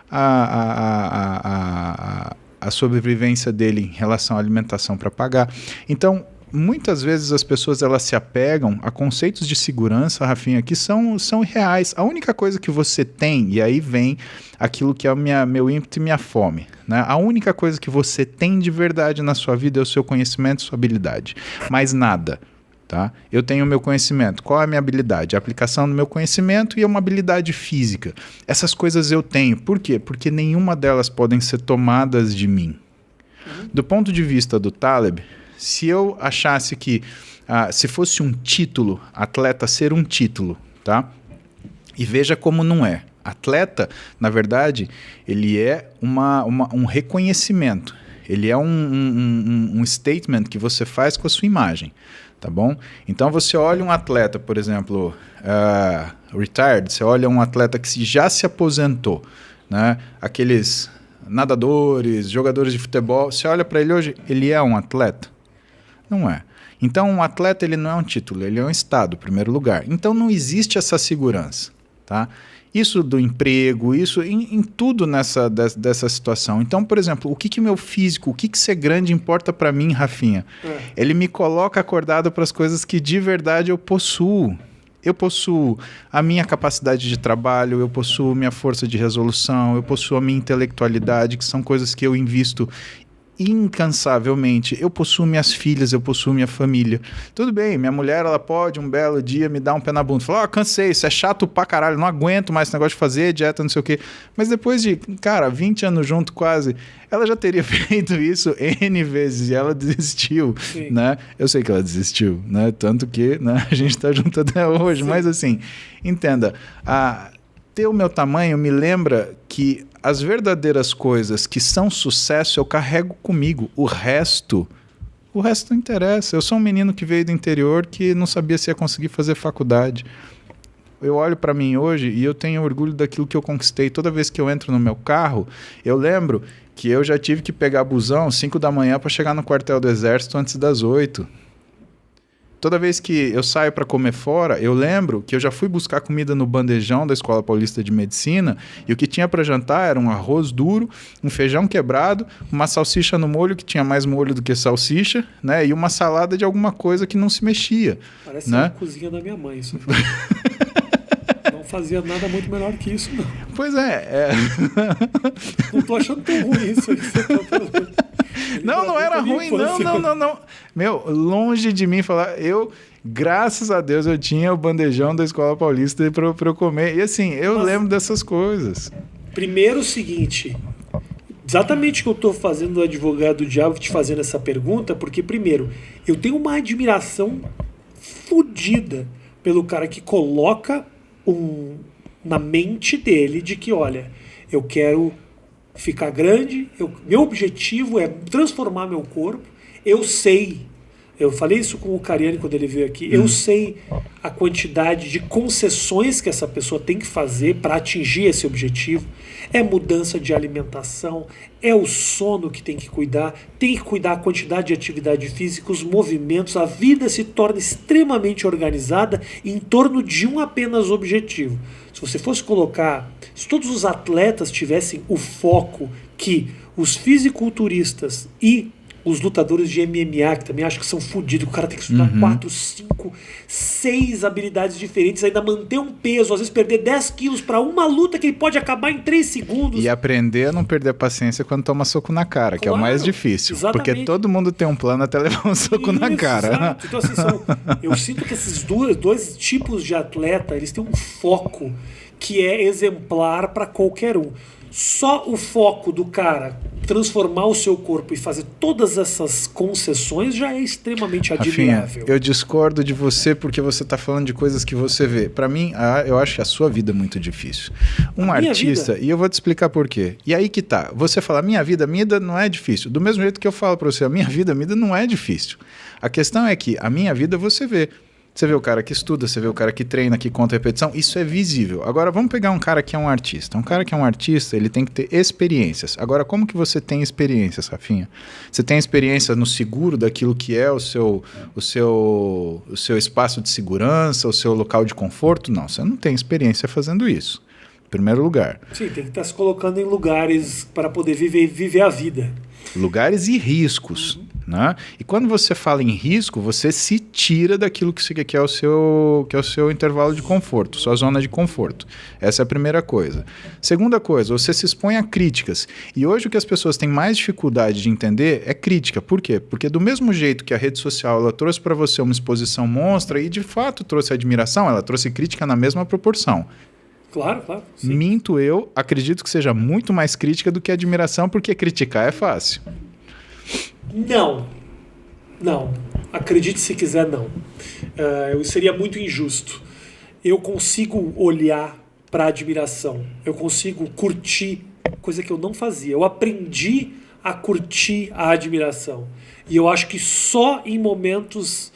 a sobrevivência dele em relação à alimentação para pagar. Então, muitas vezes as pessoas elas se apegam a conceitos de segurança, Rafinha, que são irreais. A única coisa que você tem, e aí vem aquilo que é meu ímpeto e minha fome, né? A única coisa que você tem de verdade na sua vida é o seu conhecimento, sua habilidade. Mais nada. Tá? Eu tenho o meu conhecimento. Qual é a minha habilidade? A aplicação do meu conhecimento e uma habilidade física. Essas coisas eu tenho. Por quê? Porque nenhuma delas podem ser tomadas de mim. Do ponto de vista do Taleb, se eu achasse que se fosse um título, atleta ser um título, tá? E veja como não é. Atleta, na verdade, ele é um reconhecimento. Ele é um statement que você faz com a sua imagem. Tá bom? Então você olha um atleta, por exemplo, retired, você olha um atleta que já se aposentou, né? Aqueles nadadores, jogadores de futebol, você olha para ele hoje, ele é um atleta? Não é. Então um atleta ele não é um título, ele é um estado, em primeiro lugar. Então não existe essa segurança, tá? Isso do emprego, isso em tudo dessa situação. Então, por exemplo, o que meu físico, o que ser grande importa para mim, Rafinha? Ele me coloca acordado para as coisas que de verdade eu possuo. Eu possuo a minha capacidade de trabalho, eu possuo minha força de resolução, eu possuo a minha intelectualidade, que são coisas que eu invisto incansavelmente. Eu possuo minhas filhas, eu possuo minha família. Tudo bem, minha mulher, ela pode um belo dia me dar um pé na bunda. Falar, cansei, isso é chato pra caralho, não aguento mais esse negócio de fazer dieta, não sei o quê. Mas depois de, 20 anos junto quase, ela já teria feito isso N vezes e ela desistiu, né? Eu sei que ela desistiu, né? Tanto que, né, a gente tá junto até hoje. Sim. Mas assim, entenda, ter o meu tamanho me lembra que as verdadeiras coisas que são sucesso eu carrego comigo. O resto não interessa. Eu sou um menino que veio do interior que não sabia se ia conseguir fazer faculdade. Eu olho para mim hoje e eu tenho orgulho daquilo que eu conquistei. Toda vez que eu entro no meu carro, eu lembro que eu já tive que pegar busão 5 da manhã para chegar no quartel do Exército antes das 8. Toda vez que eu saio para comer fora, eu lembro que eu já fui buscar comida no bandejão da Escola Paulista de Medicina e o que tinha para jantar era um arroz duro, um feijão quebrado, uma salsicha no molho que tinha mais molho do que salsicha, né? E uma salada de alguma coisa que não se mexia. Parece, né? A cozinha da minha mãe, isso. Não fazia nada muito melhor que isso, não. Pois é. Não tô achando tão ruim isso aí que você tá falando. Não era ruim, não. Meu, longe de mim falar, graças a Deus, eu tinha o bandejão da Escola Paulista para eu comer. E assim, eu lembro dessas coisas. Primeiro o seguinte, exatamente o que eu estou fazendo do advogado do diabo, te fazendo essa pergunta, porque primeiro, eu tenho uma admiração fodida pelo cara que coloca na mente dele de que, olha, eu quero ficar grande, meu objetivo é transformar meu corpo, eu falei isso com o Cariani quando ele veio aqui, eu sei a quantidade de concessões que essa pessoa tem que fazer para atingir esse objetivo, é mudança de alimentação, é o sono que tem que cuidar a quantidade de atividade física, os movimentos, a vida se torna extremamente organizada em torno de um apenas objetivo. Se você fosse colocar, se todos os atletas tivessem o foco que os fisiculturistas e os lutadores de MMA, que também acho que são fodidos, o cara tem que estudar 4, 5, 6 habilidades diferentes, ainda manter um peso, às vezes perder 10 quilos para uma luta que ele pode acabar em 3 segundos. E aprender a não perder a paciência quando toma soco na cara, que é o mais difícil. Exatamente. Porque todo mundo tem um plano até levar um soco na cara. Exato. Então, assim, eu sinto que esses dois tipos de atleta, eles têm um foco que é exemplar para qualquer um. Só o foco do cara transformar o seu corpo e fazer todas essas concessões já é extremamente admirável. Rafinha, eu discordo de você porque você está falando de coisas que você vê. Para mim, eu acho que a sua vida é muito difícil. Um artista, e eu vou te explicar por quê. E aí que tá, você fala, minha vida não é difícil. Do mesmo jeito que eu falo para você, a minha vida não é difícil. A questão é que a minha vida você vê. Você vê o cara que estuda, você vê o cara que treina, que conta repetição, isso é visível. Agora, vamos pegar um cara que é um artista. Um cara que é um artista, ele tem que ter experiências. Agora, como que você tem experiências, Rafinha? Você tem experiência no seguro daquilo que é o seu espaço de segurança, o seu local de conforto? Não, você não tem experiência fazendo isso. Em primeiro lugar. Sim, tem que estar se colocando em lugares para poder viver a vida. Lugares e riscos. Né? E quando você fala em risco, você se tira daquilo que é o seu intervalo de conforto, sua zona de conforto. Essa é a primeira coisa. Segunda coisa, você se expõe a críticas. E hoje o que as pessoas têm mais dificuldade de entender é crítica. Por quê? Porque do mesmo jeito que a rede social ela trouxe para você uma exposição monstra e de fato trouxe admiração, ela trouxe crítica na mesma proporção. Claro. Sim. Minto eu, acredito que seja muito mais crítica do que admiração, porque criticar é fácil. Não. Acredite se quiser, não. Eu seria muito injusto. Eu consigo olhar para a admiração. Eu consigo curtir, coisa que eu não fazia. Eu aprendi a curtir a admiração. E eu acho que só em momentos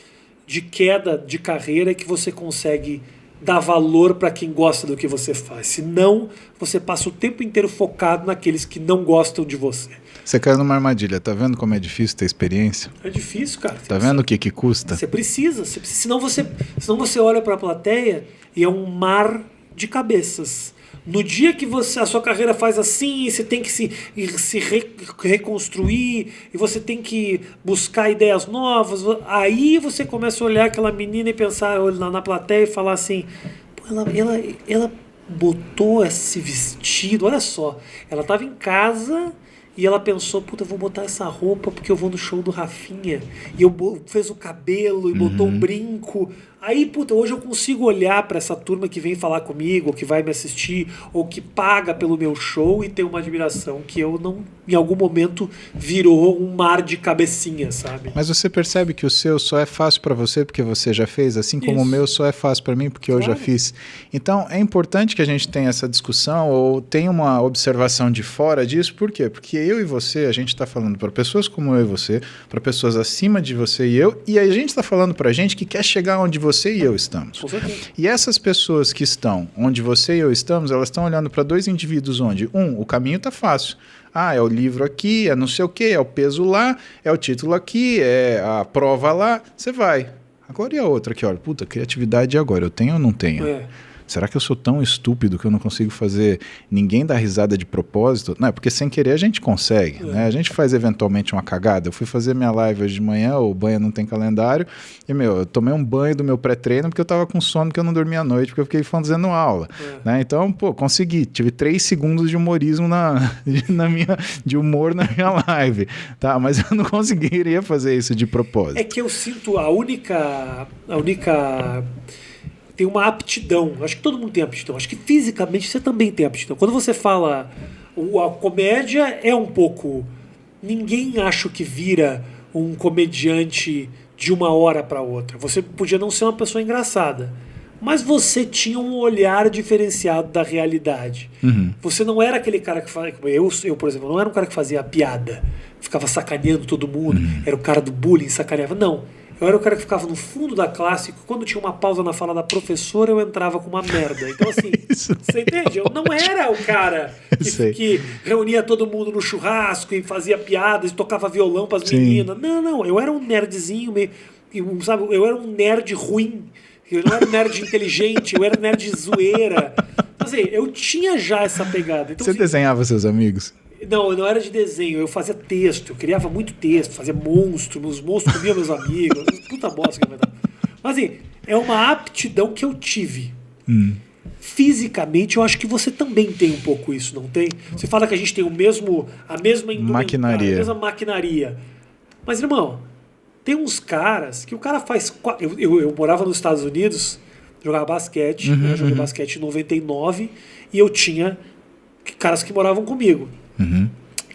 de queda de carreira é que você consegue dar valor para quem gosta do que você faz. Senão, você passa o tempo inteiro focado naqueles que não gostam de você. Você caiu numa armadilha. Tá vendo como é difícil ter experiência? É difícil, cara. Tá vendo o que custa? Você precisa. Senão você olha para a plateia e é um mar de cabeças. No dia que a sua carreira faz assim, você tem que se reconstruir e você tem que buscar ideias novas, aí você começa a olhar aquela menina e pensar na plateia e falar assim, pô, ela botou esse vestido, olha só, ela estava em casa e ela pensou, puta, eu vou botar essa roupa porque eu vou no show do Rafinha. E fez o cabelo e botou um brinco. Aí, puta, hoje eu consigo olhar para essa turma que vem falar comigo, ou que vai me assistir, ou que paga pelo meu show e ter uma admiração que eu não, em algum momento, virou um mar de cabecinha, sabe? Mas você percebe que o seu só é fácil para você porque você já fez, assim como o meu só é fácil para mim porque eu já fiz. Então, é importante que a gente tenha essa discussão ou tenha uma observação de fora disso. Por quê? Porque eu e você, a gente está falando para pessoas como eu e você, para pessoas acima de você e eu, e a gente está falando para gente que quer chegar onde você e eu estamos. E essas pessoas que estão onde você e eu estamos, elas estão olhando para dois indivíduos onde, o caminho está fácil. É o livro aqui, é não sei o quê, é o peso lá, é o título aqui, é a prova lá, você vai. Agora e a outra aqui, olha, puta, criatividade agora, eu tenho ou não tenho? Será que eu sou tão estúpido que eu não consigo fazer ninguém dar risada de propósito? Não, porque sem querer a gente consegue, né? A gente faz eventualmente uma cagada. Eu fui fazer minha live hoje de manhã, o banho não tem calendário, e, eu tomei um banho do meu pré-treino porque eu tava com sono, porque eu não dormi à noite, porque eu fiquei fazendo aula, né? Então, consegui. Tive 3 segundos de humorismo de humor na minha live, tá? Mas eu não conseguiria fazer isso de propósito. É que eu sinto a única tem uma aptidão. Acho que todo mundo tem aptidão. Acho que fisicamente você também tem aptidão. Quando você fala a comédia é um pouco... Ninguém acha que vira um comediante de uma hora para outra. Você podia não ser uma pessoa engraçada, mas você tinha um olhar diferenciado da realidade. Você não era aquele cara que fazia... Eu, por exemplo, não era um cara que fazia piada, ficava sacaneando todo mundo, era o cara do bullying, sacaneava. Não. Eu era o cara que ficava no fundo da classe, quando tinha uma pausa na fala da professora, eu entrava com uma merda. Então, assim, você entende? Eu não era o cara que reunia todo mundo no churrasco e fazia piadas e tocava violão pras meninas. Não, eu era um nerdzinho, sabe? Eu era um nerd ruim. Eu não era um nerd inteligente, eu era um nerd zoeira. Então, assim, eu tinha já essa pegada. Então, você assim, desenhava seus amigos? Não, eu não era de desenho, eu fazia texto, eu criava muito texto, fazia monstro, meus monstros comiam meus amigos, puta bosta que vai dar. Mas assim, é uma aptidão que eu tive. Fisicamente, eu acho que você também tem um pouco isso, não tem? Você fala que a gente tem a mesma maquinaria. A mesma maquinaria. Mas, irmão, tem uns caras que o cara faz... Eu morava nos Estados Unidos, jogava basquete, né? Joguei basquete em 99, e eu tinha caras que moravam comigo.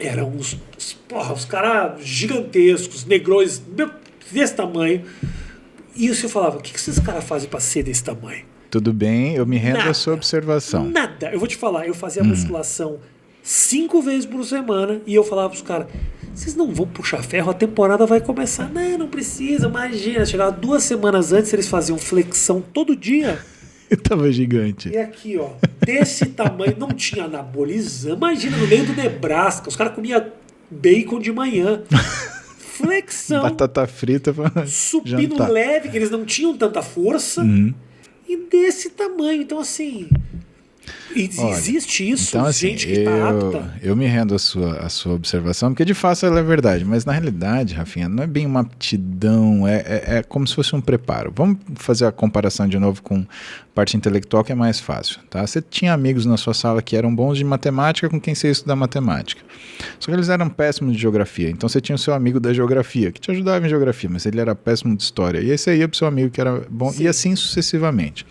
Eram uns caras gigantescos, negrões desse tamanho. E eu falava, o que esses caras fazem pra ser desse tamanho? Tudo bem, eu me rendo à sua observação. Nada. Eu vou te falar, eu fazia musculação 5 vezes por semana e eu falava pros caras, vocês não vão puxar ferro, a temporada vai começar. Não precisa, imagina. Chegava 2 semanas antes, eles faziam flexão todo dia. Tava gigante. E aqui, ó, desse tamanho, não tinha anabolizante. Imagina, no meio do Nebraska, os caras comiam bacon de manhã. Flexão. Batata frita pra supino jantar. leve, que eles não tinham tanta força. E desse tamanho. Então, assim... Olha, existe isso, então, assim, gente que está apta. Eu me rendo à sua observação, porque de fato ela é verdade, mas na realidade, Rafinha, não é bem uma aptidão, é como se fosse um preparo. Vamos fazer a comparação de novo com parte intelectual, que é mais fácil. Tá? Você tinha amigos na sua sala que eram bons de matemática com quem você ia estudar matemática. Só que eles eram péssimos de geografia. Então você tinha o seu amigo da geografia, que te ajudava em geografia, mas ele era péssimo de história. E esse aí ia para o seu amigo que era bom, e assim sucessivamente.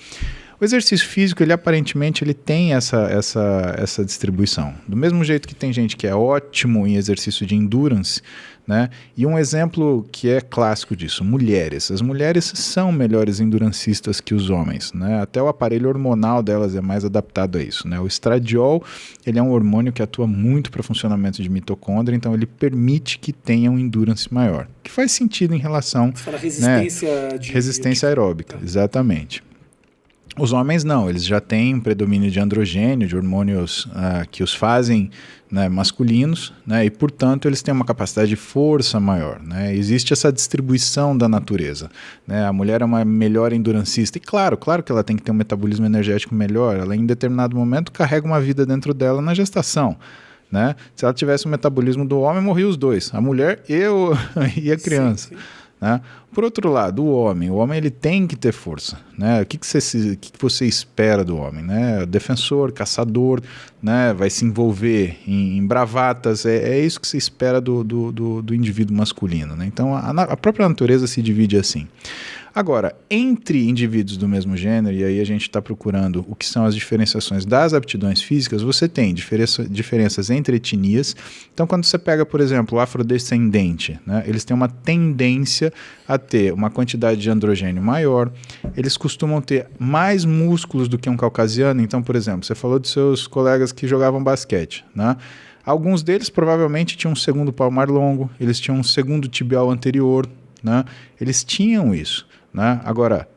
O exercício físico, ele aparentemente ele tem essa distribuição. Do mesmo jeito que tem gente que é ótimo em exercício de endurance, né? E um exemplo que é clássico disso, mulheres. As mulheres são melhores endurancistas que os homens, né? Até o aparelho hormonal delas é mais adaptado a isso, né? O estradiol, ele é um hormônio que atua muito para o funcionamento de mitocôndria, então ele permite que tenha um endurance maior, que faz sentido em relação... Você fala resistência, né? Resistência aeróbica, exatamente. Os homens não, eles já têm um predomínio de androgênio, de hormônios que os fazem, né, masculinos, né, e portanto eles têm uma capacidade de força maior, né. Existe essa distribuição da natureza, né. A mulher é uma melhor endurancista e claro que ela tem que ter um metabolismo energético melhor, ela em determinado momento carrega uma vida dentro dela na gestação. Né? Se ela tivesse o metabolismo do homem, morriam os dois, a mulher e a criança. Sim. Né? Por outro lado, o homem ele tem que ter força, né? O que você espera do homem, né? Defensor, caçador, né? Vai se envolver em bravatas, é isso que se espera do indivíduo masculino, né? Então a própria natureza se divide assim. Agora, entre indivíduos do mesmo gênero, e aí a gente está procurando o que são as diferenciações das aptidões físicas, você tem diferenças entre etnias. Então, quando você pega, por exemplo, o afrodescendente, né, eles têm uma tendência a ter uma quantidade de androgênio maior, eles costumam ter mais músculos do que um caucasiano. Então, por exemplo, você falou de seus colegas que jogavam basquete, né? Alguns deles provavelmente tinham um segundo palmar longo, eles tinham um segundo tibial anterior, né? Eles tinham isso. Né? Agora,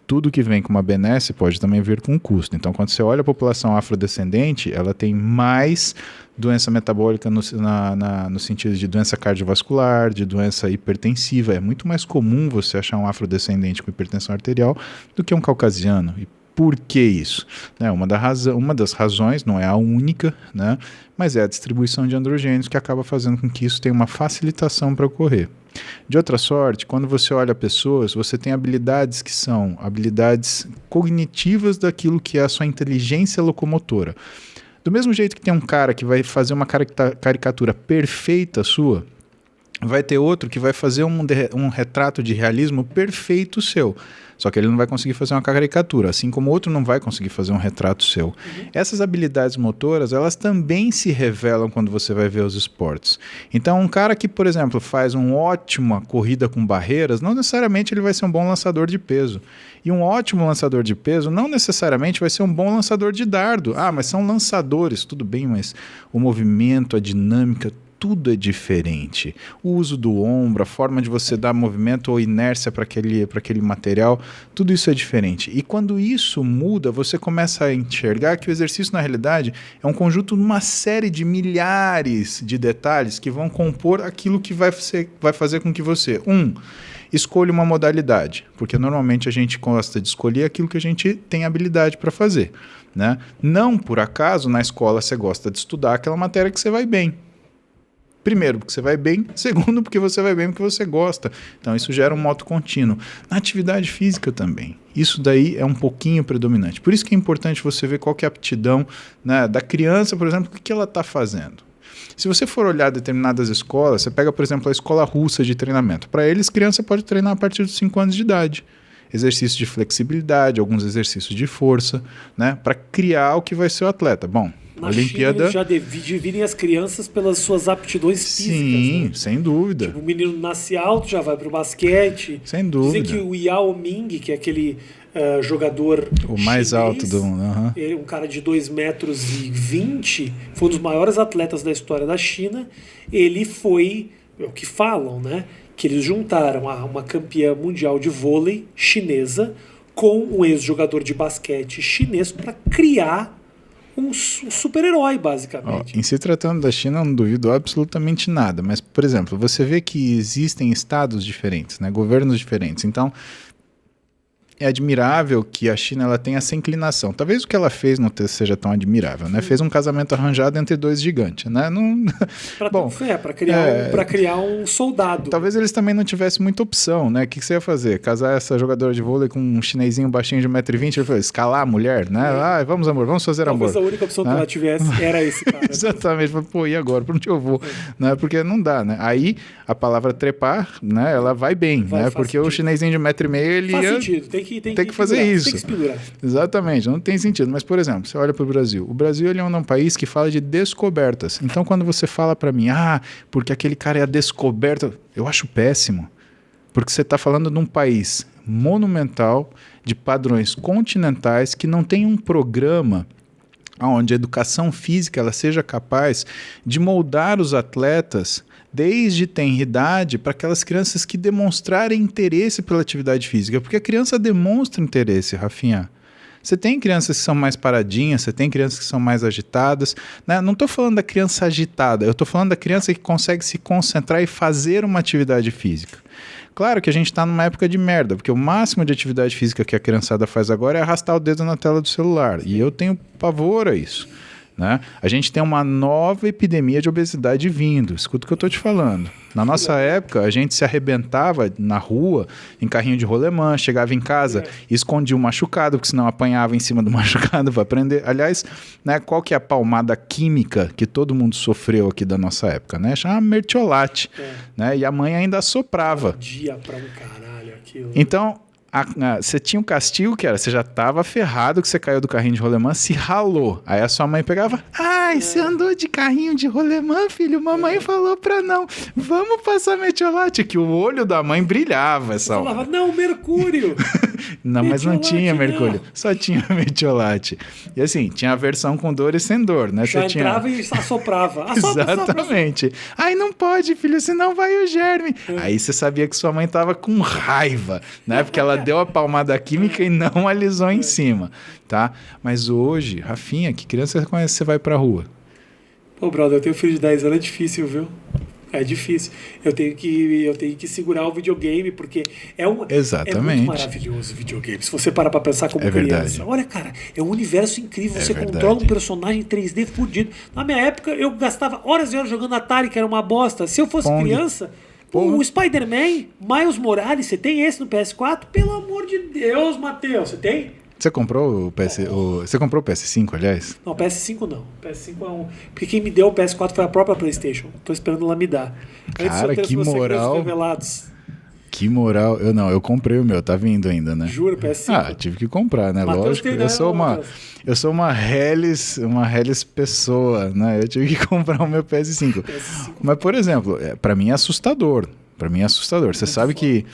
tudo que vem com uma benesse pode também vir com um custo. Então, quando você olha a população afrodescendente, ela tem mais doença metabólica no sentido de doença cardiovascular, de doença hipertensiva. É muito mais comum você achar um afrodescendente com hipertensão arterial do que um caucasiano. E por que isso? Né? Uma das razões, não é a única, né? Mas é a distribuição de androgênios que acaba fazendo com que isso tenha uma facilitação para ocorrer. De outra sorte, quando você olha pessoas, você tem habilidades que são habilidades cognitivas daquilo que é a sua inteligência locomotora. Do mesmo jeito que tem um cara que vai fazer uma caricatura perfeita sua, vai ter outro que vai fazer um retrato de realismo perfeito seu. Só que ele não vai conseguir fazer uma caricatura, assim como o outro não vai conseguir fazer um retrato seu. Essas habilidades motoras, elas também se revelam quando você vai ver os esportes. Então, um cara que, por exemplo, faz uma ótima corrida com barreiras, não necessariamente ele vai ser um bom lançador de peso. E um ótimo lançador de peso não necessariamente vai ser um bom lançador de dardo. Ah, mas são lançadores, tudo bem, mas o movimento, a dinâmica, tudo é diferente. O uso do ombro, a forma de você dar movimento ou inércia para aquele material, tudo isso é diferente. E quando isso muda, você começa a enxergar que o exercício, na realidade, é um conjunto de uma série de milhares de detalhes que vão compor aquilo que vai fazer com que você, escolha uma modalidade, porque normalmente a gente gosta de escolher aquilo que a gente tem habilidade para fazer. Né? Não por acaso, na escola você gosta de estudar aquela matéria que você vai bem. Primeiro, porque você vai bem. Segundo, porque você vai bem porque você gosta. Então, isso gera um moto contínuo. Na atividade física também. Isso daí é um pouquinho predominante. Por isso que é importante você ver qual que é a aptidão, né, da criança, por exemplo, o que ela está fazendo. Se você for olhar determinadas escolas, você pega, por exemplo, a escola russa de treinamento. Para eles, criança pode treinar a partir dos 5 anos de idade. Exercícios de flexibilidade, alguns exercícios de força, né, para criar o que vai ser o atleta. Bom, Na Olimpíada... China, eles já dividem as crianças pelas suas aptidões físicas. Sim, né? sem dúvida. Tipo, o menino nasce alto, já vai pro basquete. Sem dúvida. Dizem que o Yao Ming, que é aquele jogador o mais chinês, alto do mundo. Uhum. ele, um cara de 2,20 metros, foi um dos maiores atletas da história da China. Ele foi, é o que falam, né? Que eles juntaram uma campeã mundial de vôlei chinesa com um ex-jogador de basquete chinês para criar um super-herói, basicamente. Em se tratando da China, eu não duvido absolutamente nada. Mas, por exemplo, você vê que existem estados diferentes, né? Governos diferentes. Então, é admirável que a China ela tenha essa inclinação. Talvez o que ela fez não seja tão admirável, né? Fez um casamento arranjado entre dois gigantes, né? Não... Para criar um soldado. Talvez eles também não tivessem muita opção, né? O que você ia fazer? Casar essa jogadora de vôlei com um chinesinho baixinho de 1,20 m? Ele falou, escalar a mulher, né? Ah, vamos, amor, vamos fazer amor. Talvez a única opção que ela tivesse era esse cara. Exatamente. Pô, e agora? Pra onde eu vou? Né? Porque não dá, né? Aí, a palavra trepar, né? Ela vai bem, né? Porque sentido. O chinesinho de 1,5 m, ele faz ia... sentido, tem que fazer pendurar, isso. Tem que se pendurar. Exatamente, não tem sentido. Mas, por exemplo, você olha para o Brasil. O Brasil ele é um país que fala de descobertas. Então, quando você fala para mim, porque aquele cara é a descoberta, eu acho péssimo. Porque você está falando de um país monumental, de padrões continentais, que não tem um programa onde a educação física ela seja capaz de moldar os atletas desde tenridade para aquelas crianças que demonstrarem interesse pela atividade física, porque a criança demonstra interesse, Rafinha. Você tem crianças que são mais paradinhas, você tem crianças que são mais agitadas, né? Não estou falando da criança agitada, eu estou falando da criança que consegue se concentrar e fazer uma atividade física. Claro que a gente está numa época de merda, porque o máximo de atividade física que a criançada faz agora é arrastar o dedo na tela do celular, e eu tenho pavor a isso. Né? A gente tem uma nova epidemia de obesidade vindo. Escuta o que eu estou te falando. Na nossa época, a gente se arrebentava na rua, em carrinho de rolemã, chegava em casa e escondia o machucado, porque senão apanhava em cima do machucado para aprender. Aliás, né, qual que é a palmada química que todo mundo sofreu aqui da nossa época? Né? Chama mertiolate. Né? E a mãe ainda assoprava. Dia pra um caralho aquilo. Então... você tinha um castigo que era, você já estava ferrado que você caiu do carrinho de rolemã, se ralou. Aí a sua mãe pegava, você andou de carrinho de rolemã, filho? Mamãe falou pra não. Vamos passar metiolate, que o olho da mãe brilhava essa hora. Falava, não, mercúrio. Não, mas não tinha mercúrio, só tinha metiolate. E assim, tinha a versão com dor e sem dor, né? Já você entrava tinha... e assoprava. Exatamente. Aí não pode, filho, senão vai o germe. Aí você sabia que sua mãe tava com raiva, né? Porque ela deu a palmada química e não alisou em cima, tá? Mas hoje, Rafinha, que criança você conhece que você vai pra rua? Pô, brother, eu tenho um filho de 10 anos, é difícil, viu? É difícil. Eu tenho que segurar o videogame, porque Exatamente. É muito maravilhoso o videogame. Se você parar pra pensar como criança. Verdade. Olha, cara, é um universo incrível. Você verdade. controla um personagem 3D fudido. Na minha época, eu gastava horas e horas jogando Atari, que era uma bosta. Se eu fosse criança... O Spider-Man, Miles Morales, você tem esse no PS4? Pelo amor de Deus, Matheus, você tem? Você comprou o você comprou o PS5, aliás? Não, PS5 não. PS5 é um... Porque quem me deu o PS4 foi a própria PlayStation. Tô esperando ela me dar. Cara, que moral. Que moral. Eu comprei o meu, tá vindo ainda, né? Juro, PS5. Tive que comprar, né? Mateus lógico. Eu sou uma Hellis pessoa, né? Eu tive que comprar o meu PS5. Mas, por exemplo, pra mim é assustador. Você sabe que,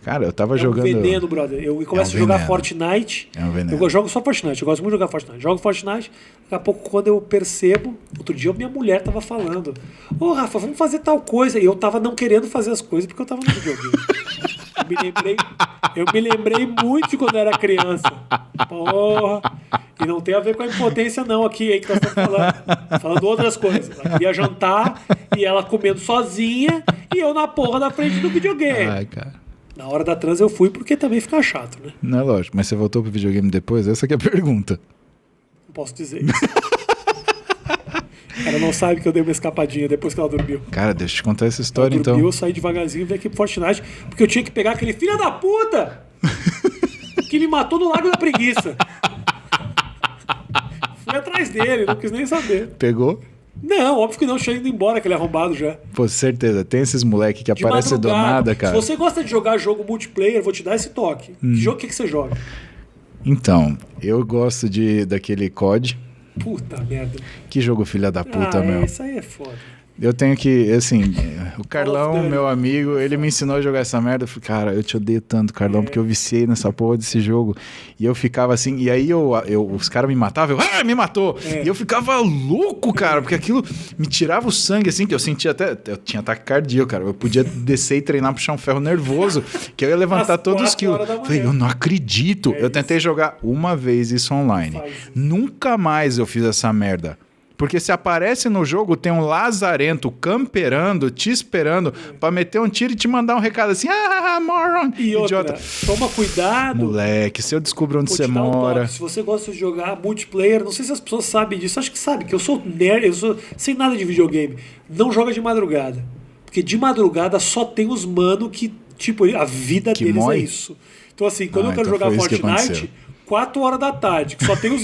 cara, eu tava jogando... É um veneno, brother. Eu começo a jogar Fortnite. É um veneno. Eu jogo só Fortnite. Eu gosto muito de jogar Fortnite. Jogo Fortnite. Daqui a pouco, quando eu percebo... Outro dia, minha mulher tava falando. Rafa, vamos fazer tal coisa. E eu tava não querendo fazer as coisas porque eu tava no videogame. Eu me lembrei muito de quando eu era criança. Porra. E não tem a ver com a impotência não aqui, que nós estamos falando. Falando outras coisas. Ela queria jantar e ela comendo sozinha e eu na porra da frente do videogame. Ai, cara. Na hora da trans eu fui porque também fica chato, né? Não é lógico, mas você voltou pro videogame depois? Essa que é a pergunta. Não posso dizer isso. Ela não sabe que eu dei uma escapadinha depois que ela dormiu. Cara, deixa eu te contar essa história ela dormiu, então. Eu saí devagarzinho e vim aqui pro Fortnite porque eu tinha que pegar aquele filho da puta que me matou no Lago da Preguiça. Fui atrás dele, não quis nem saber. Pegou? Não, óbvio que não, tinha ido embora, aquele arrombado já. Pô, certeza, tem esses moleque que aparecem do nada, cara. Se você gosta de jogar jogo multiplayer, vou te dar esse toque. Que jogo que você joga? Então, eu gosto daquele COD, Puta merda. Que jogo filha da puta, meu. Isso aí é foda. Eu tenho que, assim, o Carlão, Duty. meu amigo, ele me ensinou a jogar essa merda. Eu falei, cara, eu te odeio tanto, Carlão, porque eu viciei nessa porra desse jogo. E eu ficava assim, e aí os caras me matavam, me matou! E eu ficava louco, cara, porque aquilo me tirava o sangue, assim, que eu sentia até, eu tinha ataque cardíaco, cara. Eu podia descer e treinar, puxar um ferro nervoso, que eu ia levantar todos os quilos. Falei, eu não acredito. Eu tentei jogar uma vez isso online. Nunca mais eu fiz essa merda. Porque se aparece no jogo, tem um lazarento camperando, te esperando pra meter um tiro e te mandar um recado assim, moron, e outra, idiota. Toma cuidado. Moleque, se eu descubro onde você mora... Se você gosta de jogar multiplayer, não sei se as pessoas sabem disso, acho que sabe, que eu sou nerd, eu sou sem nada de videogame. Não joga de madrugada. Porque de madrugada só tem os mano que, tipo, a vida que deles mói? é isso. Então assim, quando eu quero então jogar Fortnite, 4 horas da tarde, que só tem os...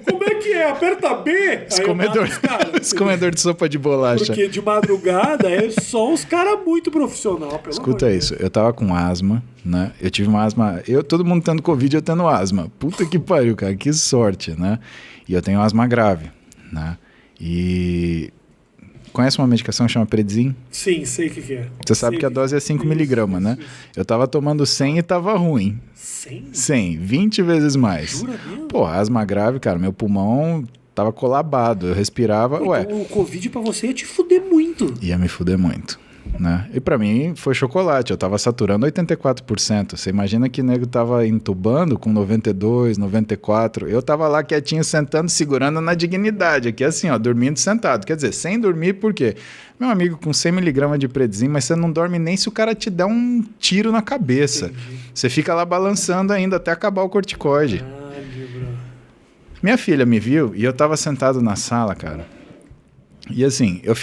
como é que é? Aperta B? Os comedor de sopa de bolacha. Porque de madrugada é só os caras muito profissional. Escuta isso, eu tava com asma, né? Eu tive uma asma... todo mundo tendo Covid, eu tendo asma. Puta que pariu, cara, que sorte, né? E eu tenho asma grave, né? E... Conhece uma medicação que chama Predzin? Sim, sei o que é. Você sabe que a dose é 5mg, né? Eu tava tomando 100 e tava ruim. 100? 20 vezes mais. Jura mesmo? Pô, asma grave, cara. Meu pulmão tava colabado. Eu respirava, Então, o Covid pra você ia te fuder muito. Ia me fuder muito, né? E pra mim foi chocolate. Eu tava saturando 84%. Você imagina que o nego tava entubando com 92, 94. Eu tava lá quietinho, sentando, segurando na dignidade. Aqui assim, ó, dormindo sentado. Quer dizer, sem dormir por quê? Meu amigo, com 100mg de Predzin, mas você não dorme nem se o cara te der um tiro na cabeça. Entendi. Você fica lá balançando ainda até acabar o corticoide. Minha filha me viu e eu tava sentado na sala, cara. E assim, eu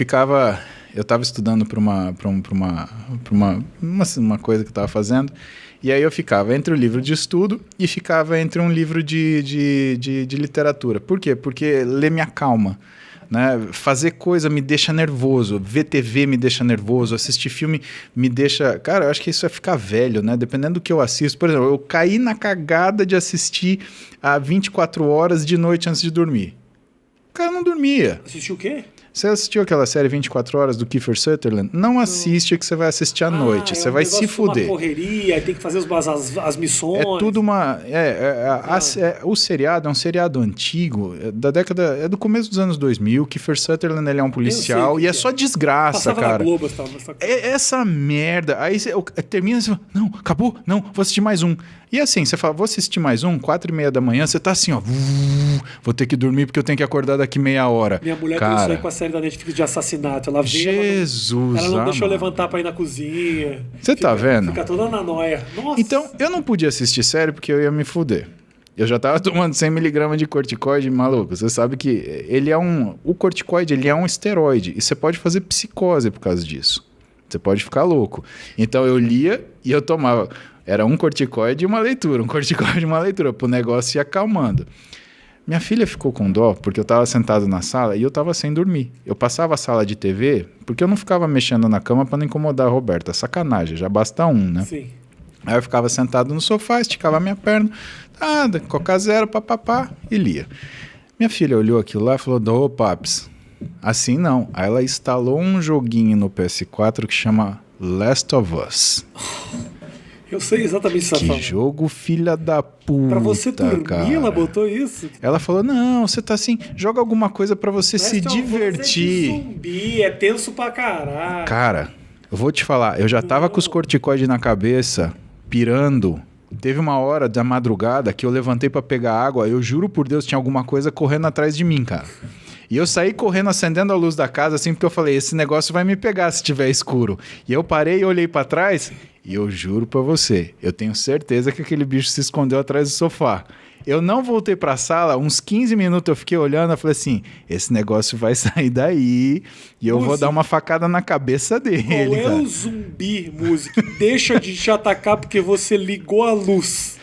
tava estudando para uma coisa que eu tava fazendo. E aí eu ficava entre o livro de estudo e ficava entre um livro de literatura. Por quê? Porque ler me acalma. Né? Fazer coisa me deixa nervoso, ver TV me deixa nervoso, assistir filme me deixa... Cara, eu acho que isso é ficar velho, né? Dependendo do que eu assisto. Por exemplo, eu caí na cagada de assistir a 24 horas de noite antes de dormir. O cara não dormia. Assistiu o quê? Você assistiu aquela série 24 horas do Kiefer Sutherland? Não assiste, que você vai assistir à noite. Você vai se fuder. Uma correria, tem que fazer as missões. É tudo uma... o seriado é um seriado antigo, da década... É do começo dos anos 2000. Kiefer Sutherland, ele é um policial e é só desgraça, passava cara. Na Globo, essa merda. Aí você termina e você fala, não, acabou? Não, vou assistir mais um. E assim, você fala, vou assistir mais um, 4h30 da manhã, você tá assim, ó, vou ter que dormir porque eu tenho que acordar daqui meia hora. Minha mulher tem isso aí com a série da Netflix de assassinato. Ela vê, Jesus, ela não deixou eu levantar pra ir na cozinha. Você tá vendo? Fica toda na noia. Nossa. Então, eu não podia assistir série porque eu ia me fuder. Eu já tava tomando 100mg de corticoide, maluco. Você sabe que o corticoide, ele é um esteroide. E você pode fazer psicose por causa disso. Você pode ficar louco. Então, eu lia e eu tomava... Era um corticoide e uma leitura, pro negócio ir acalmando. Minha filha ficou com dó, porque eu tava sentado na sala e eu tava sem dormir. Eu passava a sala de TV, porque eu não ficava mexendo na cama para não incomodar a Roberta. Sacanagem, já basta um, né? Sim. Aí eu ficava sentado no sofá, esticava a minha perna, nada, Coca Zero, papapá, e lia. Minha filha olhou aquilo lá e falou, ô paps, assim não. Aí ela instalou um joguinho no PS4 que chama Last of Us. Eu sei exatamente o que você tá falando. Que jogo filha da puta, pra você dormir, cara. Ela botou isso? Ela falou, não, você tá assim, joga alguma coisa pra você se divertir. É zumbi, é tenso pra caralho. Cara, eu vou te falar, eu já tava com os corticoides na cabeça, pirando. Teve uma hora da madrugada que eu levantei pra pegar água, eu juro por Deus, tinha alguma coisa correndo atrás de mim, cara. E eu saí correndo, acendendo a luz da casa, assim, porque eu falei, esse negócio vai me pegar se tiver escuro. E eu parei e olhei pra trás, e eu juro pra você, eu tenho certeza que aquele bicho se escondeu atrás do sofá. Eu não voltei pra sala, uns 15 minutos eu fiquei olhando, eu falei assim, esse negócio vai sair daí e eu vou dar uma facada na cabeça dele. Qual é o zumbi, música, que deixa de te atacar porque você ligou a luz?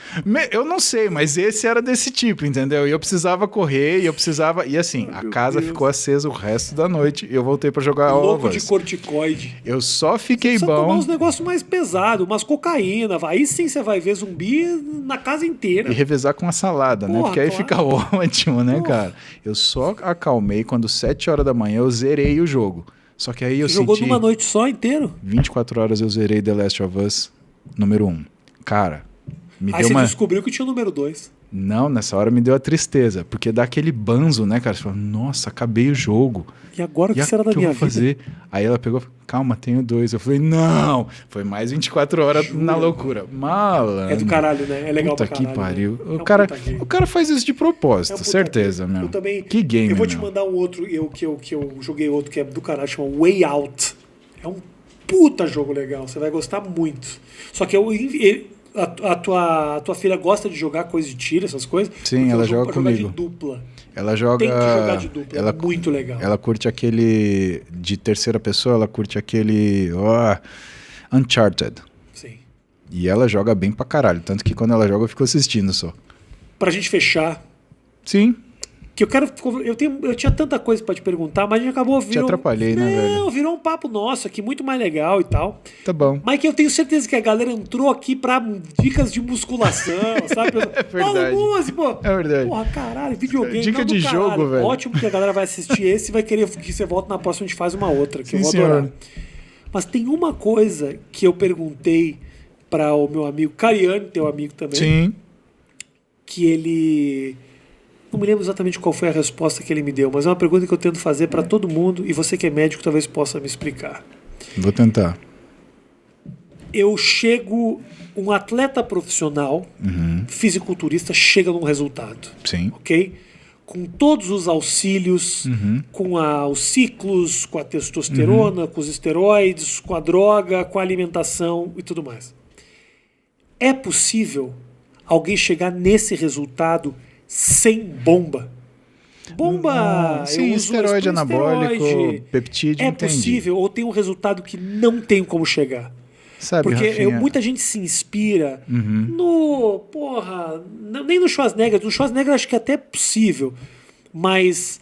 Eu não sei, mas esse era desse tipo, entendeu? E eu precisava correr, e eu precisava... E assim, a casa ficou acesa o resto da noite e eu voltei pra jogar Louco ovas. de corticoide. Eu só fiquei Você precisa tomar bom... uns negócios mais pesados, umas cocaína. Aí sim você vai ver zumbi na casa inteira. E revezar com a salada, né? Porra, Porque aí claro. fica ótimo, né, Porra. cara? Eu só acalmei quando 7 horas da manhã eu zerei o jogo. Só que aí eu Você jogou senti... numa noite só inteiro? 24 horas eu zerei The Last of Us número 1. Cara, me Aí deu você uma... descobriu que tinha o número 2. Não, nessa hora me deu a tristeza. Porque dá aquele banzo, né, cara? Você fala, nossa, acabei o jogo. E agora o que E será da que eu minha vou vida? fazer? Aí ela pegou, calma, tenho 2. Eu falei, não! Foi mais 24 horas Jura? na loucura. Malandro. É do caralho, né? É legal Puta pra caralho. que pariu. Né? O, É um cara, puta game. o cara faz isso de propósito, É um puta certeza, game. meu. Eu também. Que game, Eu vou te meu. mandar um outro que eu joguei outro que é do caralho, chama Way Out. É um puta jogo legal. Você vai gostar muito. Só que a tua filha gosta de jogar coisa de tiro, essas coisas? Sim, Porque é um ela jogo joga pra jogar comigo. de dupla. Ela joga... Tem que jogar de dupla. Ela, É muito legal. ela curte aquele de terceira pessoa, ela curte aquele Uncharted. Sim. E ela joga bem pra caralho. Tanto que quando ela joga eu fico assistindo só. Pra gente fechar, Sim, que eu tinha tanta coisa pra te perguntar, mas a gente acabou te atrapalhei, né, velho? Não, virou um papo nosso aqui, muito mais legal e tal. Tá bom. Mas que eu tenho certeza que a galera entrou aqui pra dicas de musculação, sabe? É verdade. Pô. É verdade. Porra, caralho, videogame. Dica não, do de caralho. jogo, velho. Ótimo que a galera vai assistir esse e vai querer que você volte na próxima, a gente faz uma outra, que Sim, eu vou senhor. adorar. Mas tem uma coisa que eu perguntei para o meu amigo Cariani, teu amigo também, Sim. que ele... Não me lembro exatamente qual foi a resposta que ele me deu, mas é uma pergunta que eu tento fazer para todo mundo e você que é médico talvez possa me explicar. Vou tentar. Um atleta profissional, fisiculturista, chega num resultado, Sim. ok? Com todos os auxílios, com os ciclos, com a testosterona, com os esteroides, com a droga, com a alimentação e tudo mais. É possível alguém chegar nesse resultado sem bomba? Bomba! Sim, eu uso esteroide anabólico, esteroide. peptídeo, É entendi. possível ou tem um resultado que não tem como chegar? Sabe, Porque Rafinha? muita gente se inspira nem no Schwarzenegger. No Schwarzenegger acho que é até possível, mas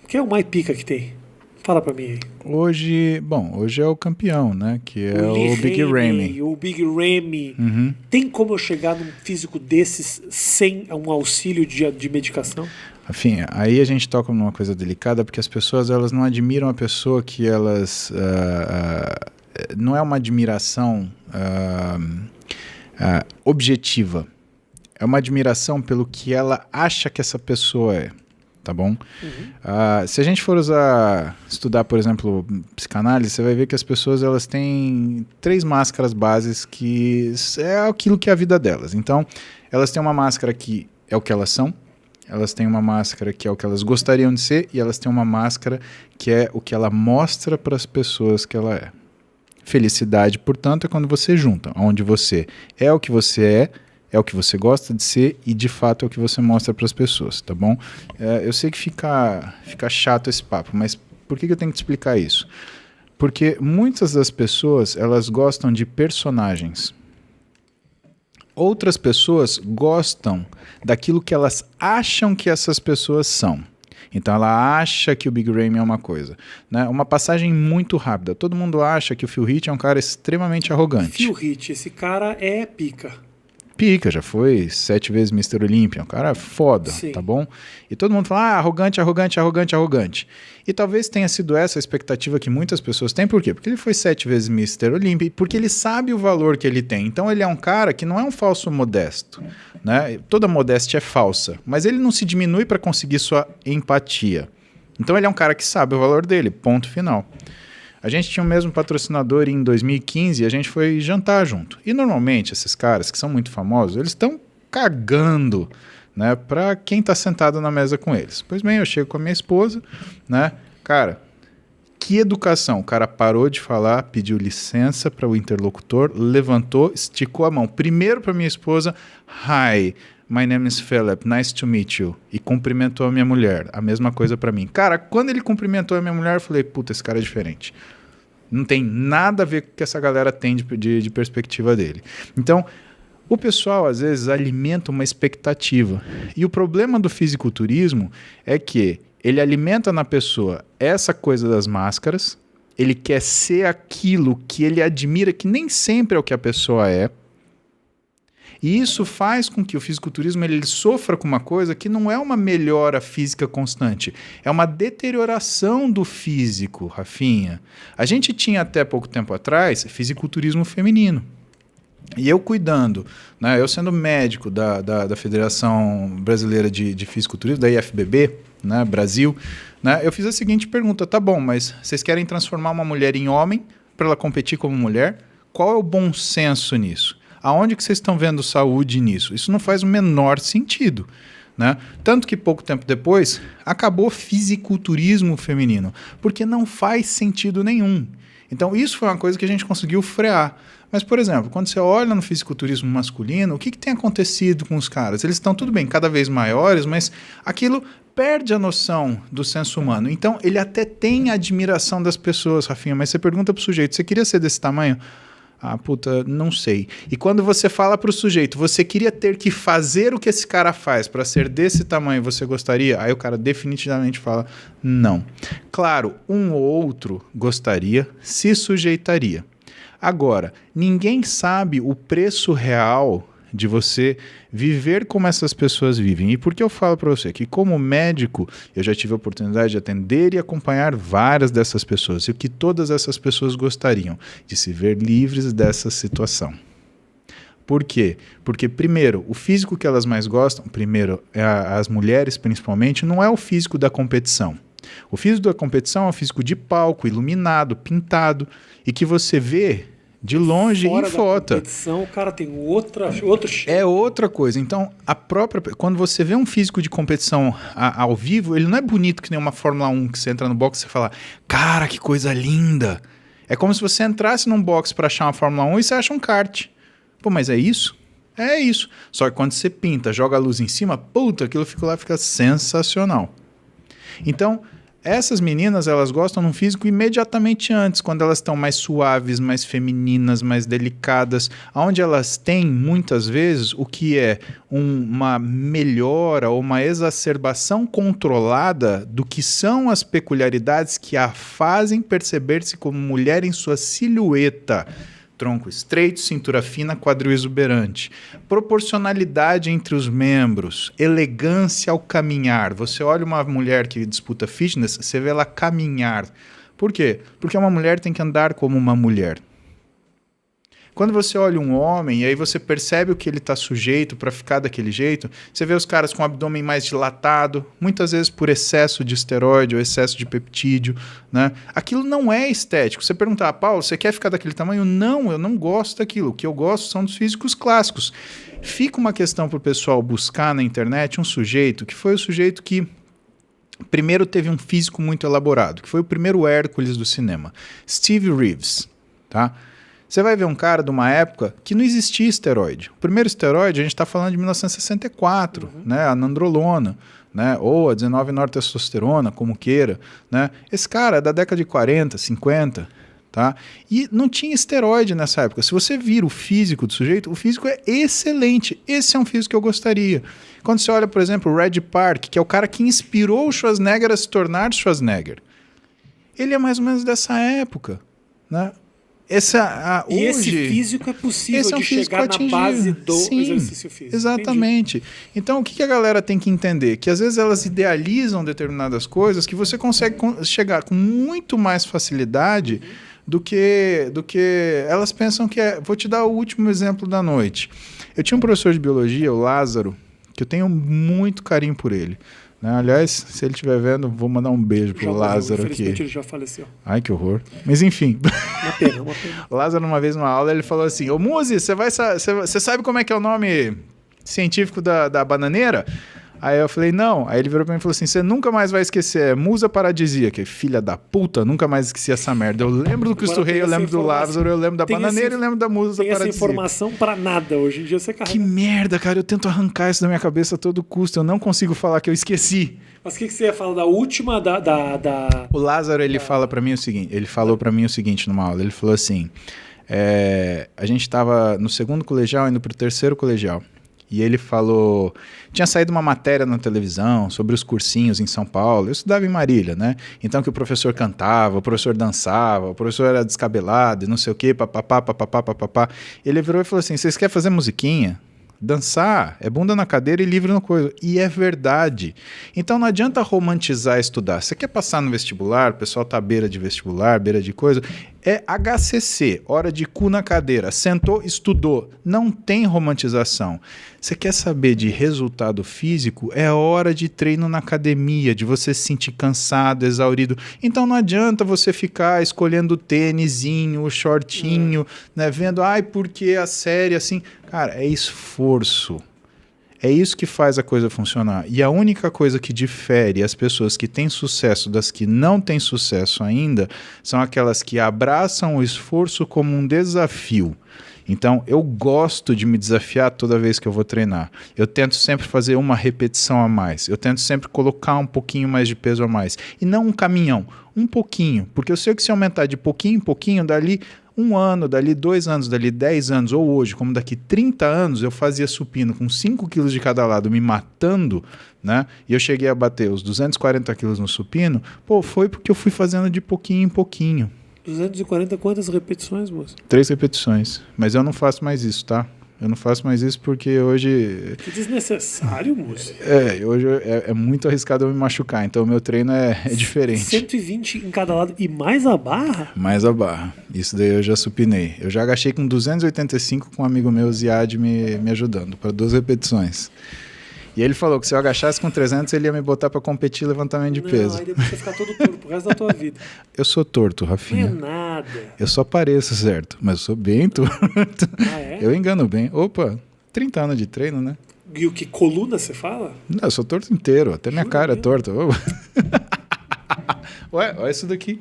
que é o mais pica que tem? Fala pra mim aí. Hoje é o campeão, né? Que é o Big Ramy. O Big Ramy. Tem como eu chegar num físico desses sem um auxílio de medicação? Rafinha, aí a gente toca numa coisa delicada, porque as pessoas elas não admiram a pessoa que elas... não é uma admiração objetiva. É uma admiração pelo que ela acha que essa pessoa é. Tá bom? Se a gente for estudar, por exemplo, psicanálise, você vai ver que as pessoas elas têm 3 máscaras bases que é aquilo que é a vida delas. Então, elas têm uma máscara que é o que elas são, elas têm uma máscara que é o que elas gostariam de ser e elas têm uma máscara que é o que ela mostra para as pessoas que ela é. Felicidade, portanto, é quando você junta, onde você é o que você é o que você gosta de ser e de fato é o que você mostra para as pessoas, tá bom? Eu sei que fica chato esse papo, mas por que eu tenho que te explicar isso? Porque muitas das pessoas, elas gostam de personagens. Outras pessoas gostam daquilo que elas acham que essas pessoas são. Então ela acha que o Big Ramy é uma coisa, né? Uma passagem muito rápida. Todo mundo acha que o Phil Heath é um cara extremamente arrogante. Phil Heath, esse cara é pica. Pica, já foi 7 vezes Mr. Olympia, um cara foda, Sim. Tá bom? E todo mundo fala, arrogante, arrogante, arrogante, arrogante. E talvez tenha sido essa a expectativa que muitas pessoas têm, por quê? Porque ele foi 7 vezes Mr. Olympia, porque ele sabe o valor que ele tem. Então ele é um cara que não é um falso modesto, né? Toda modéstia é falsa, mas ele não se diminui para conseguir sua empatia. Então ele é um cara que sabe o valor dele, ponto final. A gente tinha o mesmo patrocinador em 2015 e a gente foi jantar junto. E normalmente esses caras que são muito famosos, eles estão cagando, né, para quem está sentado na mesa com eles. Pois bem, eu chego com a minha esposa, né, cara, que educação. O cara parou de falar, pediu licença para o interlocutor, levantou, esticou a mão. Primeiro para minha esposa, hi, my name is Philip, nice to meet you. E cumprimentou a minha mulher. A mesma coisa para mim. Cara, quando ele cumprimentou a minha mulher, eu falei, puta, esse cara é diferente. Não tem nada a ver com o que essa galera tem de perspectiva dele. Então, O pessoal, às vezes, alimenta uma expectativa. E o problema do fisiculturismo é que ele alimenta na pessoa essa coisa das máscaras, ele quer ser aquilo que ele admira, que nem sempre é o que a pessoa é. E isso faz com que o fisiculturismo ele sofra com uma coisa que não é uma melhora física constante, é uma deterioração do físico, Rafinha. A gente tinha até pouco tempo atrás fisiculturismo feminino. E eu cuidando, né, eu sendo médico da Federação Brasileira de Fisiculturismo, da IFBB, né, Brasil, né, eu fiz a seguinte pergunta: tá bom, mas vocês querem transformar uma mulher em homem para ela competir como mulher? Qual é o bom senso nisso? Aonde que vocês estão vendo saúde nisso? Isso não faz o menor sentido, né? Tanto que pouco tempo depois acabou fisiculturismo feminino, porque não faz sentido nenhum. Então isso foi uma coisa que a gente conseguiu frear. Mas, por exemplo, quando você olha no fisiculturismo masculino, o que tem acontecido com os caras? Eles estão, tudo bem, cada vez maiores, mas aquilo perde a noção do senso humano. Então ele até tem a admiração das pessoas, Rafinha, mas você pergunta pro sujeito, você queria ser desse tamanho? Ah, puta, não sei. E quando você fala pro sujeito, você queria ter que fazer o que esse cara faz para ser desse tamanho, você gostaria? Aí o cara definitivamente fala, não. Claro, um ou outro gostaria, se sujeitaria. Agora, ninguém sabe o preço real de você viver como essas pessoas vivem. E por que eu falo para você que, como médico, eu já tive a oportunidade de atender e acompanhar várias dessas pessoas, e o que todas essas pessoas gostariam de se ver livres dessa situação. Por quê? Porque, primeiro, o físico que elas mais gostam, primeiro, as mulheres principalmente, não é o físico da competição. O físico da competição é o físico de palco, iluminado, pintado, e que você vê de longe em foto. Competição, o cara tem outro shape. É outra coisa. Então, quando você vê um físico de competição ao vivo, ele não é bonito que nem uma Fórmula 1 que você entra no box e você fala, cara, que coisa linda. É como se você entrasse num box para achar uma Fórmula 1 e você acha um kart. Pô, mas é isso? É isso. Só que quando você pinta, joga a luz em cima, puta, aquilo fica sensacional. Então, essas meninas, elas gostam de um físico imediatamente antes, quando elas estão mais suaves, mais femininas, mais delicadas, onde elas têm, muitas vezes, o que é uma melhora ou uma exacerbação controlada do que são as peculiaridades que a fazem perceber-se como mulher em sua silhueta. Tronco estreito, cintura fina, quadril exuberante. Proporcionalidade entre os membros, elegância ao caminhar. Você olha uma mulher que disputa fitness, você vê ela caminhar. Por quê? Porque uma mulher tem que andar como uma mulher. Quando você olha um homem e aí você percebe o que ele está sujeito para ficar daquele jeito, você vê os caras com o abdômen mais dilatado, muitas vezes por excesso de esteroide ou excesso de peptídeo, né? Aquilo não é estético. Você perguntar, Paulo, você quer ficar daquele tamanho? Não, eu não gosto daquilo. O que eu gosto são dos físicos clássicos. Fica uma questão para o pessoal buscar na internet um sujeito que foi o sujeito que primeiro teve um físico muito elaborado, que foi o primeiro Hércules do cinema, Steve Reeves, tá? Você vai ver um cara de uma época que não existia esteroide. O primeiro esteroide, a gente está falando de 1964, né? A nandrolona, né? Ou a 19-nortestosterona, como queira, né? Esse cara é da década de 40, 50, tá? E não tinha esteroide nessa época. Se você vira o físico do sujeito, o físico é excelente. Esse é um físico que eu gostaria. Quando você olha, por exemplo, o Red Park, que é o cara que inspirou o Schwarzenegger a se tornar Schwarzenegger, ele é mais ou menos dessa época, né? Esse físico é possível de chegar na base do exercício físico. Exatamente. Entendi. Então, o que a galera tem que entender? Que às vezes elas idealizam determinadas coisas que você consegue chegar com muito mais facilidade do que elas pensam que é. Vou te dar o último exemplo da noite. Eu tinha um professor de biologia, o Lázaro, que eu tenho muito carinho por ele. Aliás, se ele estiver vendo, vou mandar um beijo pro Lázaro aqui. Infelizmente ele já faleceu. Ai, que horror. Mas enfim. Uma pena. O Lázaro, uma vez numa aula, ele falou assim, ô Muzi, você sabe como é que é o nome científico da bananeira? Aí eu falei, não. Aí ele virou pra mim e falou assim, você nunca mais vai esquecer, é musa paradisíaca. Filha da puta, nunca mais esqueci essa merda. Eu lembro do Cristo Rei, eu lembro do Lázaro, eu lembro da bananeira e lembro da musa paradisíaca. Tem essa informação pra nada, hoje em dia você carrega. Que merda, cara, eu tento arrancar isso da minha cabeça a todo custo, eu não consigo falar que eu esqueci. Mas o que você ia falar da última, O Lázaro, ele fala pra mim o seguinte, ele falou pra mim o seguinte numa aula, ele falou assim, A gente estava no segundo colegial, indo para o terceiro colegial. E ele falou... Tinha saído uma matéria na televisão sobre os cursinhos em São Paulo. Eu estudava em Marília, né? Então que o professor cantava, o professor dançava, o professor era descabelado e não sei o quê, papapá, papapá, papapá. Ele virou e falou assim, vocês querem fazer musiquinha? Dançar é bunda na cadeira e livre no coisa. E é verdade. Então não adianta romantizar estudar. Você quer passar no vestibular, o pessoal tá à beira de vestibular, beira de coisa. É HCC, hora de cu na cadeira. Sentou, estudou. Não tem romantização. Você quer saber de resultado físico? É hora de treino na academia, de você se sentir cansado, exaurido. Então não adianta você ficar escolhendo o tênisinho, o shortinho, né? Vendo, porque a série assim... Cara, é esforço. É isso que faz a coisa funcionar. E a única coisa que difere as pessoas que têm sucesso das que não têm sucesso ainda são aquelas que abraçam o esforço como um desafio. Então, eu gosto de me desafiar toda vez que eu vou treinar. Eu tento sempre fazer uma repetição a mais. Eu tento sempre colocar um pouquinho mais de peso a mais. E não um caminhão, um pouquinho. Porque eu sei que se aumentar de pouquinho em pouquinho, dali 1 ano, dali 2 anos, dali 10 anos, ou hoje, como daqui 30 anos, eu fazia supino com 5 quilos de cada lado, me matando, né? E eu cheguei a bater os 240 quilos no supino, foi porque eu fui fazendo de pouquinho em pouquinho. 240 quantas repetições, moço? 3 repetições. Mas eu não faço mais isso, tá? Eu não faço mais isso porque hoje... Que desnecessário, moço. Hoje é muito arriscado eu me machucar. Então o meu treino é diferente. 120 em cada lado e mais a barra? Mais a barra. Isso daí eu já supinei. Eu já agachei com 285 com um amigo meu, Ziad, me ajudando para 2 repetições. E ele falou que se eu agachasse com 300, ele ia me botar pra competir levantamento de peso. Aí depois você ficar todo torto pro resto da tua vida. Eu sou torto, Rafinha. Não é nada. Eu só pareço certo, mas eu sou bem torto. Ah, é? Eu engano bem. Opa, 30 anos de treino, né? E o que? Coluna, você fala? Não, eu sou torto inteiro. Até minha cara é mesmo? torta. Ué, olha isso daqui.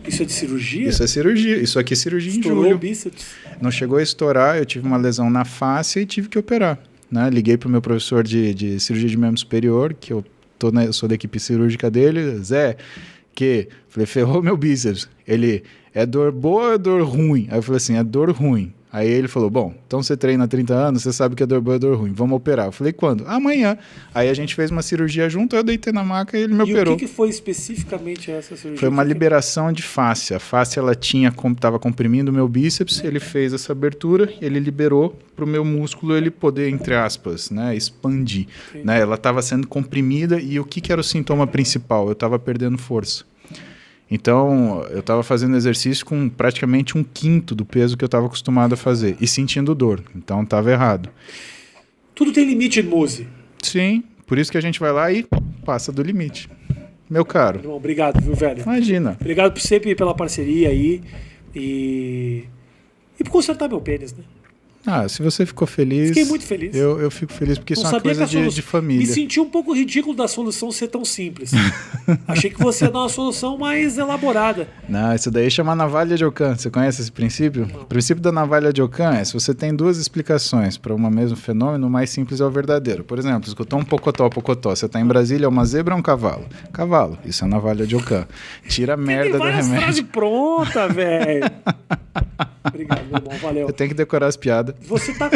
Isso é de cirurgia? Isso é cirurgia. Isso aqui é cirurgia Estourou em julho. o bíceps. Não chegou a estourar, eu tive uma lesão na face e tive que operar. Né? Liguei pro meu professor de cirurgia de membro superior, que eu sou da equipe cirúrgica dele, Zé, falei, ferrou meu bíceps. Ele, é dor boa ou é dor ruim? Aí eu falei assim, é dor ruim. Aí ele falou, bom, então você treina há 30 anos, você sabe que é dor boa e dor ruim, vamos operar. Eu falei, quando? Amanhã. Aí a gente fez uma cirurgia junto, eu deitei na maca e ele me operou. E o que foi especificamente essa cirurgia? Foi uma liberação de face. A face, ela estava comprimindo o meu bíceps, ele fez essa abertura, ele liberou para o meu músculo ele poder, entre aspas, né, expandir. Né? Ela estava sendo comprimida e o que era o sintoma principal? Eu estava perdendo força. Então, eu estava fazendo exercício com praticamente 1/5 do peso que eu estava acostumado a fazer e sentindo dor. Então, estava errado. Tudo tem limite, Mose. Sim, por isso que a gente vai lá e passa do limite. Meu caro. Irmão, obrigado, viu, velho? Imagina. Obrigado por sempre pela parceria aí e por consertar meu pênis, né? Se você ficou feliz... Fiquei muito feliz. Eu fico feliz porque não isso é uma coisa de família. Me senti um pouco ridículo da solução ser tão simples. Achei que você ia dar uma solução mais elaborada. Não, isso daí chama navalha de Ockham. Você conhece esse princípio? Não. O princípio da navalha de Ockham é se você tem 2 explicações para um mesmo fenômeno, o mais simples é o verdadeiro. Por exemplo, escutou um pocotó. Você está em Brasília, é uma zebra ou um cavalo? Cavalo. Isso é navalha de Ockham. Tira a merda do remédio. Tem frase pronta, velho. Obrigado, meu irmão. Valeu. Eu tenho que decorar as piadas. Você tá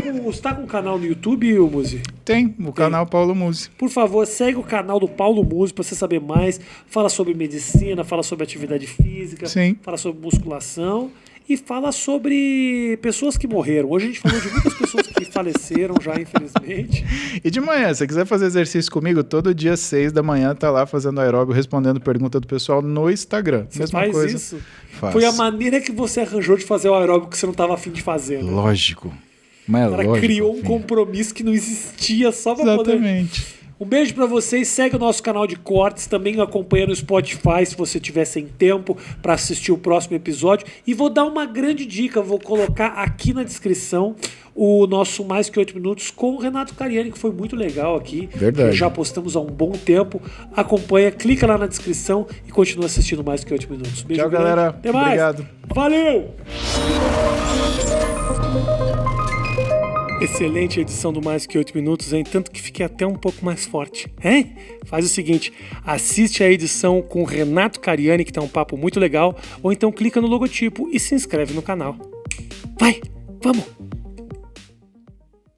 com um canal no YouTube, Muzi? Tem, canal Paulo Muzi. Por favor, segue o canal do Paulo Muzi para você saber mais. Fala sobre medicina, fala sobre atividade física, Sim. Fala sobre musculação e fala sobre pessoas que morreram. Hoje a gente falou de muitas pessoas que faleceram já, infelizmente. E de manhã, se você quiser fazer exercício comigo, todo dia 6 da manhã tá lá fazendo aeróbio, respondendo pergunta do pessoal no Instagram. Você Mesma faz coisa. isso? Faço. Foi a maneira que você arranjou de fazer o aeróbio que você não estava afim de fazer, né? Lógico. Mas o cara lógico, criou um compromisso que não existia só para poder... Exatamente. Um beijo pra vocês, segue o nosso canal de cortes, também acompanha no Spotify se você tiver sem tempo para assistir o próximo episódio. E vou dar uma grande dica, vou colocar aqui na descrição o nosso Mais Que 8 Minutos com o Renato Cariani, que foi muito legal aqui. Verdade. Já postamos há um bom tempo. Acompanha, clica lá na descrição e continua assistindo Mais Que 8 Minutos. Beijo. Tchau, galera. Até mais. Obrigado. Valeu! Excelente edição do Mais Que 8 Minutos, hein? Tanto que fiquei até um pouco mais forte, hein? Faz o seguinte, assiste a edição com o Renato Cariani, que tá um papo muito legal, ou então clica no logotipo e se inscreve no canal. Vai, vamos.